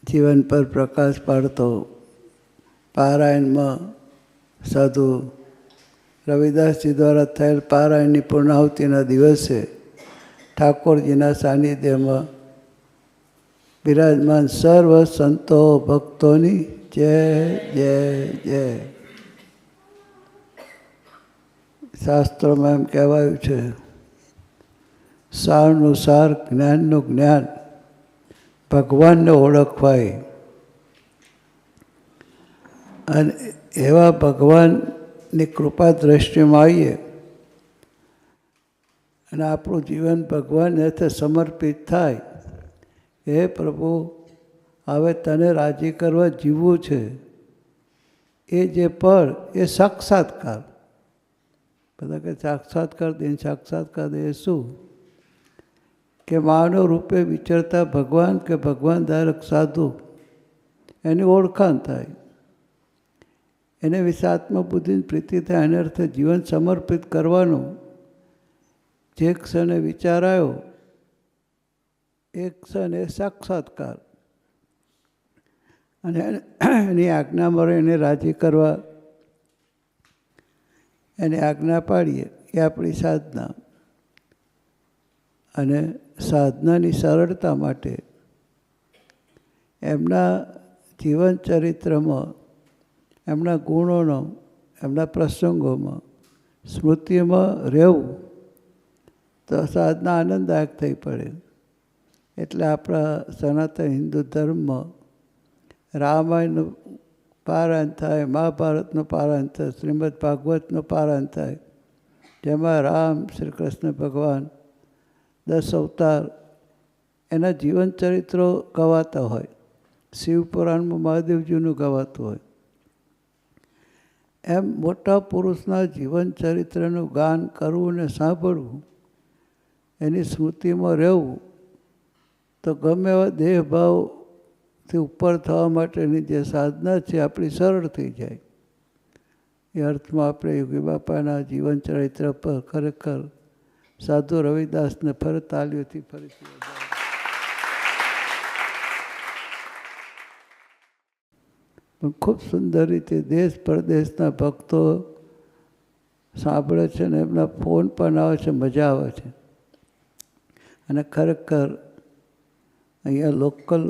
જીવન પર પ્રકાશ પાડતો પારાયણમાં સાધુ રવિદાસજી દ્વારા થયેલ પારાયણની પૂર્ણાહુતિના દિવસે ઠાકોરજીના સાનિધ્યમાં બિરાજમાન સર્વ સંતો ભક્તોની જય જય જય. શાસ્ત્રોમાં એમ કહેવાયું છે, સારનું સાર, જ્ઞાનનું જ્ઞાન, ભગવાનને ઓળખવાય. અને એવા ભગવાનની કૃપા દ્રષ્ટિમાં આવીએ અને આપણું જીવન ભગવાન સાથે સમર્પિત થાય. હે પ્રભુ, હવે તને રાજી કરવા જીવવું છે. એ જે પળ એ સાક્ષાત્કાર. બધા કે સાક્ષાત્કાર દે, સાક્ષાત્કાર દે શું? કે માનવ રૂપે વિચરતા ભગવાન કે ભગવાન ધારક સાધુ, એની ઓળખાણ થાય, એને વિશે આત્મબુદ્ધિની પ્રીતિ થાય, એને અર્થે જીવન સમર્પિત કરવાનું. જે ક્ષણે વિચાર આવ્યો એ ક્ષણ એ સાક્ષાત્કાર. અને એની આજ્ઞામાં એને રાજી કરવા, એને આજ્ઞા પાડીએ એ આપણી સાધના. અને સાધનાની સરળતા માટે એમના જીવન ચરિત્રમાં, એમના ગુણોનો, એમના પ્રસંગોમાં, સ્મૃતિમાં રહેવું તો સાધના આનંદદાયક થઈ પડે. એટલે આપણા સનાતન હિન્દુ ધર્મમાં રામાયણનું પારાયણ થાય, મહાભારતનું પારાયણ થાય, શ્રીમદ ભાગવતનું પારાયણ થાય, જેમાં રામ, શ્રી કૃષ્ણ ભગવાન 10 અવતાર એના જીવન ચરિત્રો ગવાતા હોય. શિવપુરાણમાં મહાદેવજીનું ગવાતું હોય. એમ મોટા પુરુષના જીવન ચરિત્રનું ગાન કરવું ને સાંભળવું, એની સ્મૃતિમાં રહેવું, તો ગમે એવા દેહભાવથી ઉપર થવા માટેની જે સાધના છે આપણી સરળ થઈ જાય. એ અર્થમાં આપણે યોગી બાપાના જીવન ચરિત્ર પર ખરેખર સાધુ રવિદાસને ફરી તાલીઓથી ફરીથી પણ ખૂબ સુંદર રીતે દેશ પરદેશના ભક્તો સાંભળે છે ને એમના ફોન પણ આવે છે, મજા આવે છે. અને ખરેખર અહીંયા લોકલ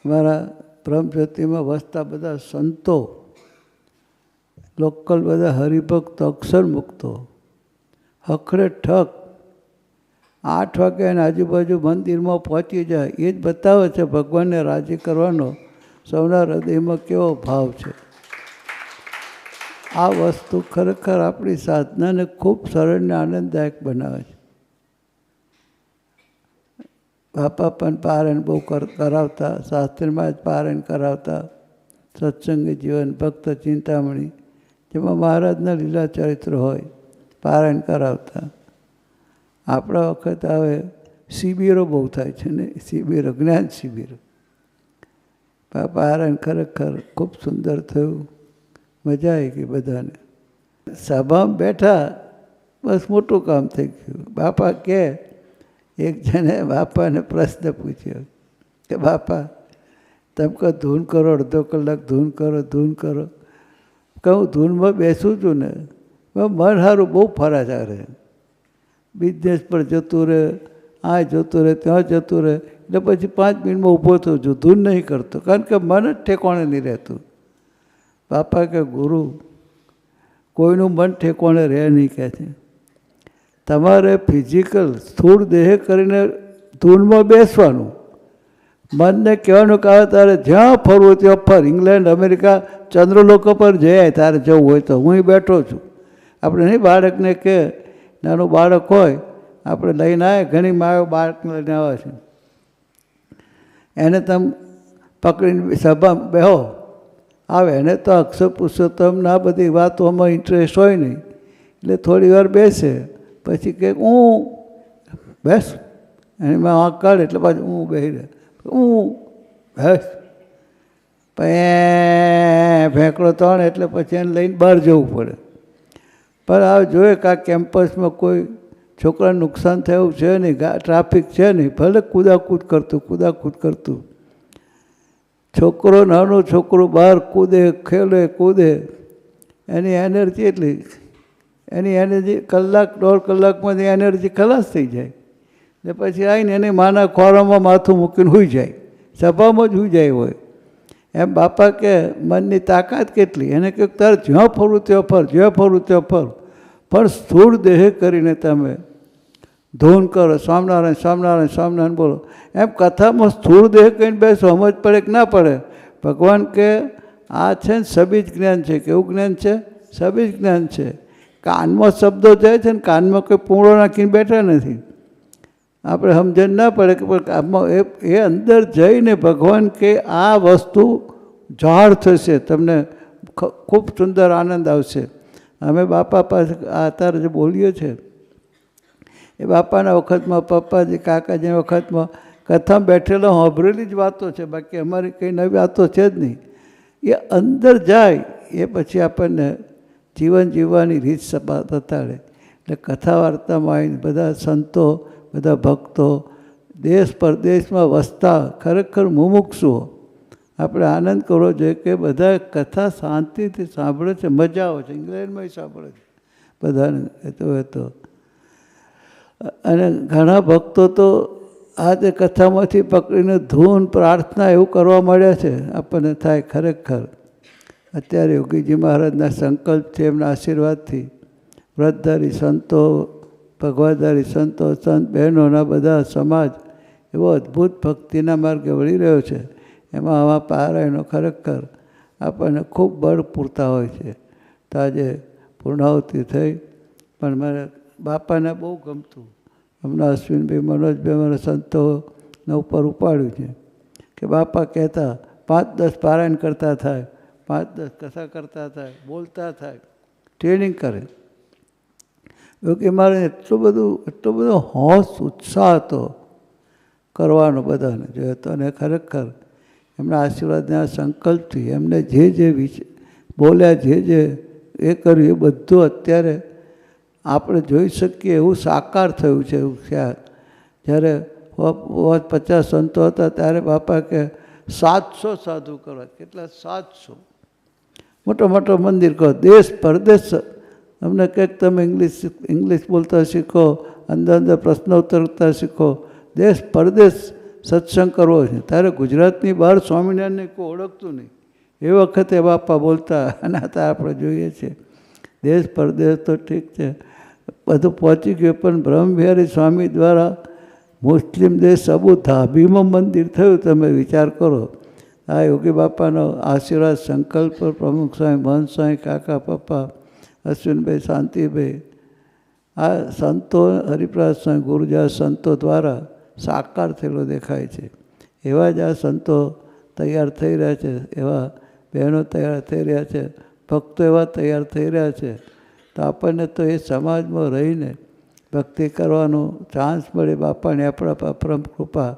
મારા બ્રહ્મજ્યોતિમાં વસતા બધા સંતો, લોકલ બધા હરિભક્તો, અક્ષર મુક્તો હખડે ઠક 8 વાગ્યાની આજુબાજુ મંદિરમાં પહોંચી જાય. એ જ બતાવે છે ભગવાનને રાજી કરવાનો સૌના હૃદયમાં કેવો ભાવ છે. આ વસ્તુ ખરેખર આપણી સાધનાને ખૂબ સરળ ને આનંદદાયક બનાવે છે. બાપા પણ પારાયણ બહુ કરાવતા, શાસ્ત્રીમાં જ પારાયણ કરાવતા, સત્સંગી જીવન, ભક્ત ચિંતામણી, જેમાં મહારાજના લીલા ચરિત્ર હોય, પારાયણ કરાવતા. આપણા વખત હવે શિબિરો બહુ થાય છે ને, શિબિરો, જ્ઞાન શિબિરો. પારાયણ ખરેખર ખૂબ સુંદર થયું, મજા આવી ગઈ બધાને. સભામાં બેઠા બસ મોટું કામ થઈ ગયું. બાપા કે એક જણે બાપાને પ્રશ્ન પૂછ્યો કે બાપા તમે કહો ધૂન કરો, અડધો કલાક ધૂન કરો, ધૂન કરો. કહું ધૂનમાં બેસું છું ને, મન સારું બહુ ફરા ચાલે, બિઝનેસ પર જતું રહે, આ જતું રહે, ત્યાં જતું રહે. એટલે પછી 5 મિનિટમાં ઊભો થઉં છું, ધૂન નહીં કરતો, કારણ કે મન જ ઠેકોણે નહીં રહેતું. બાપા કે ગુરુ, કોઈનું મન ઠેકોણે રહે નહીં, કહે છે તમારે ફિઝિકલ સ્થૂળ દેહ કરીને ધૂનમાં બેસવાનું. મનને કહેવાનું કે તારે જ્યાં ફરવું ત્યાં ફર, ઇંગ્લેન્ડ, અમેરિકા, ચંદ્રલોકો પર જાય તારે જવું હોય તો, હું બેઠો છું. આપણે નહીં બાળકને કે, નાનું બાળક હોય આપણે લઈને આવે, ઘણી માઓ બાળકને લઈને આવે છે, એને તમે પકડીને સભામાં બેહો, આવે એને તો અક્ષર પુરુષોત્તમ આ બધી વાતોમાં ઇન્ટરેસ્ટ હોય નહીં, એટલે થોડી વાર બેસે, પછી કે હું બેસ, એની મેં આંખ કાઢે એટલે પાછું હું બેસી રહે, હું બેસ, પછી ફેંકડો ત્રણ એટલે પછી એને લઈને બહાર જવું પડે. પણ આ જોઈએ કે આ કેમ્પસમાં કોઈ છોકરાને નુકસાન થયું છે નહીં, ટ્રાફિક છે નહીં, ભલે કૂદાકૂદ કરતું. છોકરો, નાનો છોકરો બહાર કૂદે, ખેલે, કૂદે, એની એનર્જી એટલી, એની એનર્જી કલાક 1.5 કલાકમાં એનર્જી ખલાસ થઈ જાય. ને પછી આવીને એની માના ખોરામાં માથું મૂકીને સૂઈ જાય, સભામાં જ સૂઈ જાય હોય. એમ બાપા કે મનની તાકાત કેટલી, એને કહ્યું તારે જ્યાં ફરવું ત્યાં ફર, જ્યાં ફરવું ત્યાં ફર, પણ સ્થૂળ દેહ કરીને તમે ધૂન કરો, સ્વામિનારાયણ સ્વામિનારાયણ સ્વામિનારાયણ બોલો. એમ કથામાં સ્થૂળ દેહ કહીને બે સમજ પડે કે ના પડે? ભગવાન કે આ છે ને સબીજ જ્ઞાન છે. કેવું જ્ઞાન છે? સબીજ જ્ઞાન છે. કાનમાં શબ્દો જાય છે ને કાનમાં કોઈ પૂળો નાખીને બેઠા નથી. આપણે સમજણ ના પડે કે આમાં એ અંદર જઈને ભગવાન કે આ વસ્તુ જાળ થશે, તમને ખૂબ સુંદર આનંદ આવશે. અમે બાપા પાસે અત્યારે જે બોલીએ છીએ એ બાપાના વખતમાં, પપ્પાજી કાકાજીના વખતમાં કથામાં બેઠેલા સાંભળેલી જ વાતો છે, બાકી અમારી કંઈ નવી વાતો છે જ નહીં. એ અંદર જાય એ પછી આપણને જીવન જીવવાની રીત બતાડે. એટલે કથા વાર્તામાં આવીને બધા સંતો, બધા ભક્તો, દેશ પરદેશમાં વસતા ખરેખર મુમુક્ષુઓ, આપણે આનંદ કરવો જોઈએ કે બધા કથા શાંતિથી સાંભળે છે, મજા આવે છે. ઇંગ્લેન્ડમાં સાંભળે છે બધાને એ તો. અને ઘણા ભક્તો તો આ જે કથામાંથી પકડીને ધૂન, પ્રાર્થના એવું કરવા મળ્યા છે. આપણને થાય ખરેખર. અત્યારે યોગીજી મહારાજના સંકલ્પ છે, એમના આશીર્વાદથી વ્રતધારી સંતો, ભગવાધારી સંતો, સંત બહેનોના બધા સમાજ એવો અદ્ભુત ભક્તિના માર્ગે વળી રહ્યો છે. એમાં આવા પારાયણો ખરેખર આપણને ખૂબ બળ પૂરતા હોય છે. તો આજે પૂર્ણાહુતિ થઈ, પણ મને બાપાને બહુ ગમતું. હમણાં અશ્વિનભાઈ, મનોજભાઈ મારા સંતોને ઉપર ઉપાડ્યું છે કે બાપા કહેતા 5-10 પારાયણ કરતા થાય, 5-10 કથા કરતા થાય, બોલતા થાય, ટ્રેનિંગ કરે. એવું કે મારે એટલો બધો હોશ, ઉત્સાહ હતો કરવાનો બધાને જોયો હતો. અને ખરેખર એમના આશીર્વાદના સંકલ્પથી એમને જે બોલ્યા, જે એ કર્યું એ બધું અત્યારે આપણે જોઈ શકીએ એવું સાકાર થયું છે. એવું ખ્યાલ જ્યારે 50 સંતો હતા ત્યારે બાપા કે 700 સાધુ કરવા. કેટલા? 700. મોટો મંદિર કહો, દેશ પરદેશ. અમને કંઈક તમે ઇંગ્લિશ બોલતા શીખો, અંદર પ્રશ્નોત્તર કરતા શીખો, દેશ પરદેશ સત્સંગ કરવો છે. ત્યારે ગુજરાતની બહાર સ્વામિનારાયણને કોઈ ઓળખતું નહીં. એ વખતે બાપા બોલતા. અને અત્યારે આપણે જોઈએ છીએ દેશ પરદેશ તો ઠીક છે, બધું પહોંચી ગયું, પણ બ્રહ્મવિહારી સ્વામી દ્વારા મુસ્લિમ દેશ અબુ ધાબીમાં મંદિર થયું. તમે વિચાર કરો. આ યોગી બાપાનો આશીર્વાદ, સંકલ્પ, પ્રમુખ સ્વામી, મહંત સ્વામી, કાકા, પપ્પા, અશ્વિનભાઈ, શાંતિભાઈ, આ સંતો, હરિપ્રસાદ સ્વામી, ગુરુજા સંતો દ્વારા સાકાર થયેલો દેખાય છે. એવા જ આ સંતો તૈયાર થઈ રહ્યા છે, એવા બહેનો તૈયાર થઈ રહ્યા છે, ભક્તો એવા તૈયાર થઈ રહ્યા છે. તો આપણને તો એ સમાજમાં રહીને ભક્તિ કરવાનો ચાન્સ મળે. બાપાની આપણા પરમ કૃપા,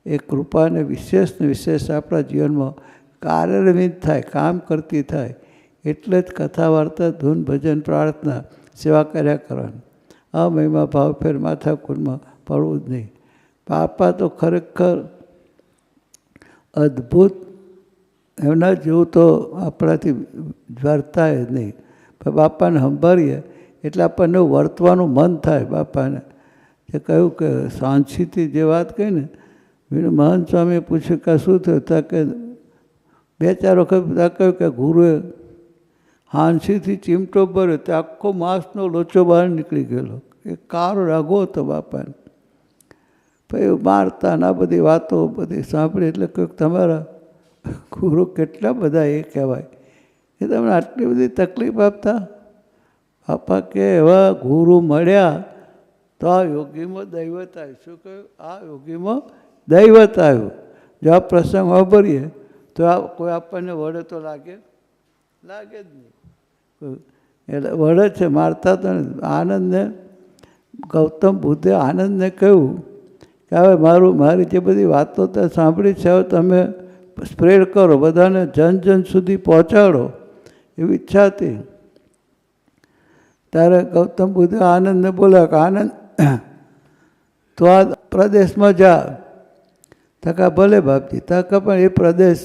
એ કૃપાને વિશેષ આપણા જીવનમાં કાર્યાન્વિત થાય, કામ કરતી થાય. એટલે જ કથા વાર્તા, ધૂન, ભજન, પ્રાર્થના, સેવા કર્યા કરવાની. આ મહિમા ભાવફેર માથાકૂટમાં પડવું જ નહીં. બાપા તો ખરેખર અદ્ભુત. એમના જેવું તો આપણાથી વર્તાય જ નહીં. પણ બાપાને સંભાળીએ એટલે આપણને વર્તવાનું મન થાય. બાપાને જે કહ્યું કે શાંતિથી જે વાત કહી ને, મહંત સ્વામીએ પૂછ્યું કે શું થયું? ત્યાં કે 2-4 વખત ત્યાં કહ્યું કે ગુરુએ હાંસીથી ચીમટો ભર્યો, તે આખો માંસનો લોચો બહાર નીકળી ગયેલો. એ કાળો રાગો હતો બાપાને. પછી મારતા ના બધી વાતો બધી સાંભળી. એટલે કંઈક તમારા ગુરુ કેટલા બધા એ કહેવાય, એ તમને આટલી બધી તકલીફ આપતા? બાપા કે એવા ગુરુ મળ્યા તો આ યોગીમાં દૈવત આવ્યું. શું કહ્યું? આ યોગીમાં દૈવત આવ્યું. જો આ પ્રસંગ વાપરીએ તો આ કોઈ આપણને વડે તો લાગે જ નહીં. એટલે વડે છે, મારતા તો આનંદને, ગૌતમ બુદ્ધે આનંદને કહ્યું કે હવે મારી જે બધી વાતો ત્યાં સાંભળી છે હવે તમે સ્પ્રેડ કરો, બધાને જન સુધી પહોંચાડો, એવી ઈચ્છા હતી. ત્યારે ગૌતમ બુદ્ધે આનંદને બોલ્યા કે આનંદ તો આ પ્રદેશમાં જા. તકા ભલે બાપજી. તકા પણ એ પ્રદેશ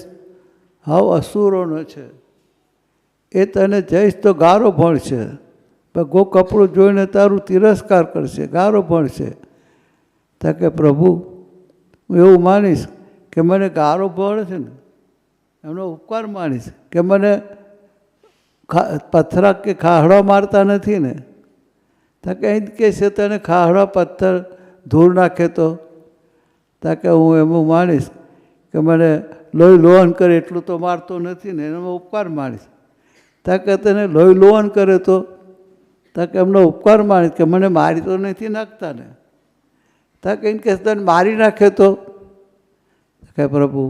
હાવ અસુરોનો છે, એ તને જઈશ તો ગારો ભણશે, ગો કપડું જોઈને તારું તિરસ્કાર કરશે, ગારો ભણશે. તકે પ્રભુ હું એવું માનીશ કે મને ગારો ભણે છે ને એમનો ઉપકાર માનીશ, કે મને પથરા કે ખાહડા મારતા નથી ને, તાકે અહીં કે છે તને ખાહડા પથ્થર ધૂળ નાખે તો તાકે હું એમ માનીશ કે મને લોહી લોહન કરે એટલું તો મારતો નથી ને એનો ઉપકાર માનીશ. તાકે તને લોહી લોહન કરે તો તાકે એમનો ઉપકાર માનીશ કે મને મારી તો નથી નાખતા ને. તાકે એને કહે તને મારી નાખે તો કે પ્રભુ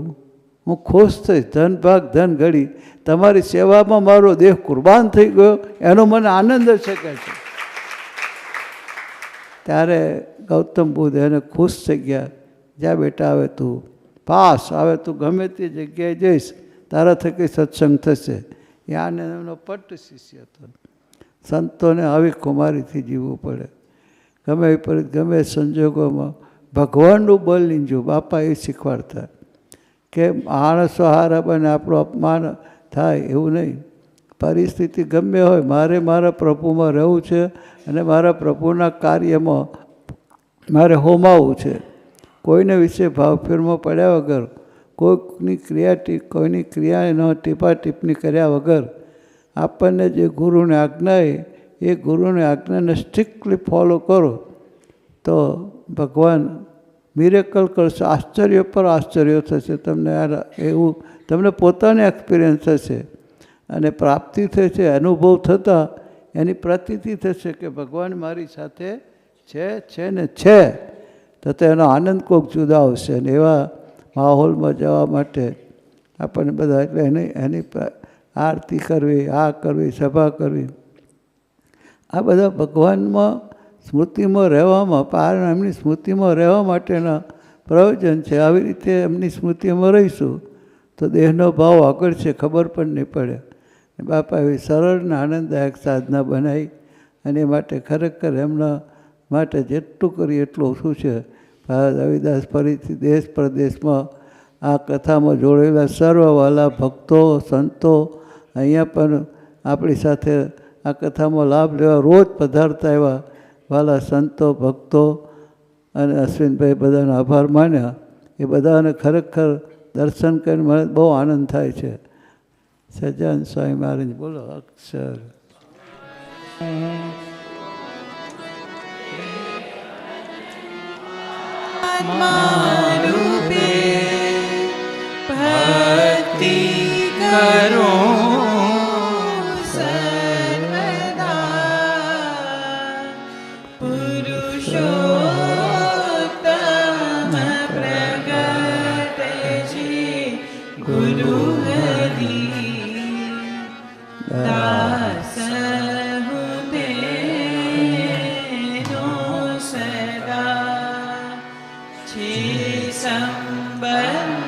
હું ખુશ થઈશ, ધન ભાગ ધન ઘડી તમારી સેવામાં મારો દેહ કુરબાન થઈ ગયો એનો મને આનંદ છે કે છે. ત્યારે ગૌતમ બુદ્ધ એને ખુશ થઈ ગયા. જ્યાં બેટા આવે તું પાસ આવે તું ગમે તે જગ્યાએ જઈશ તારા થકી સત્સંગ થશે. યાને એમનો પટ્ટ શિષ્ય હતો. સંતોને આવી કુમારીથી જીવવું પડે. ગમે એ પરિત ગમે સંજોગોમાં ભગવાનનું બળ લીંજું. બાપા એ શીખવાડતા કે માણસો હારા બને આપણું અપમાન થાય એવું નહીં. પરિસ્થિતિ ગમે હોય મારે મારા પ્રભુમાં રહેવું છે અને મારા પ્રભુના કાર્યમાં મારે હોમાવવું છે. કોઈને વિશે ભાવફેરમાં પડ્યા વગર, કોઈની ક્રિયાનો ટીપા ટિપ્પણી કર્યા વગર આપણને જે ગુરુની આજ્ઞા એ ગુરુની આજ્ઞાને સ્ટ્રિક્ટલી ફોલો કરો તો ભગવાન મિરેકલ કરશે. આશ્ચર્ય પર આશ્ચર્ય થશે. તમને એવું તમને પોતાને એક્સપિરિયન્સ થશે અને પ્રાપ્તિ થશે. અનુભવ થતાં એની પ્રતીતિ થશે કે ભગવાન મારી સાથે છે ને છે. તો એનો આનંદ કોઈક જુદા આવશે. અને એવા માહોલમાં જવા માટે આપણને બધા એટલે એની આરતી કરવી, આ કરવી, સભા કરવી, આ બધા ભગવાનમાં સ્મૃતિમાં રહેવામાં એમની સ્મૃતિમાં રહેવા માટેના પ્રયોજન છે. આવી રીતે એમની સ્મૃતિમાં રહીશું તો દેહનો ભાવ આગળ છે ખબર પણ નહીં પડે. બાપા એવી સરળ ને આનંદદાયક સાધના બનાવી અને એ માટે ખરેખર એમના માટે જેટલું કરીએ એટલું ઓછું છે. રવિદાસ ફરીથી દેશ પ્રદેશમાં આ કથામાં જોડેલા સર્વવાલા ભક્તો સંતો અહીંયા પણ આપણી સાથે આ કથામાં લાભ લેવા રોજ પધારતા એવા વાલા સંતો ભક્તો અને અશ્વિનભાઈ બધાનો આભાર માન્યા. એ બધાને ખરેખર દર્શન કરીને મને બહુ આનંદ થાય છે. સજાન સ્વામી મહારાજ બોલો અક્ષર. રૂપે ભક્તિ કરો સર્વદા પુરુષોત્તમ પ્રગટજી ગુરુ હરિ દાસ સંબંધ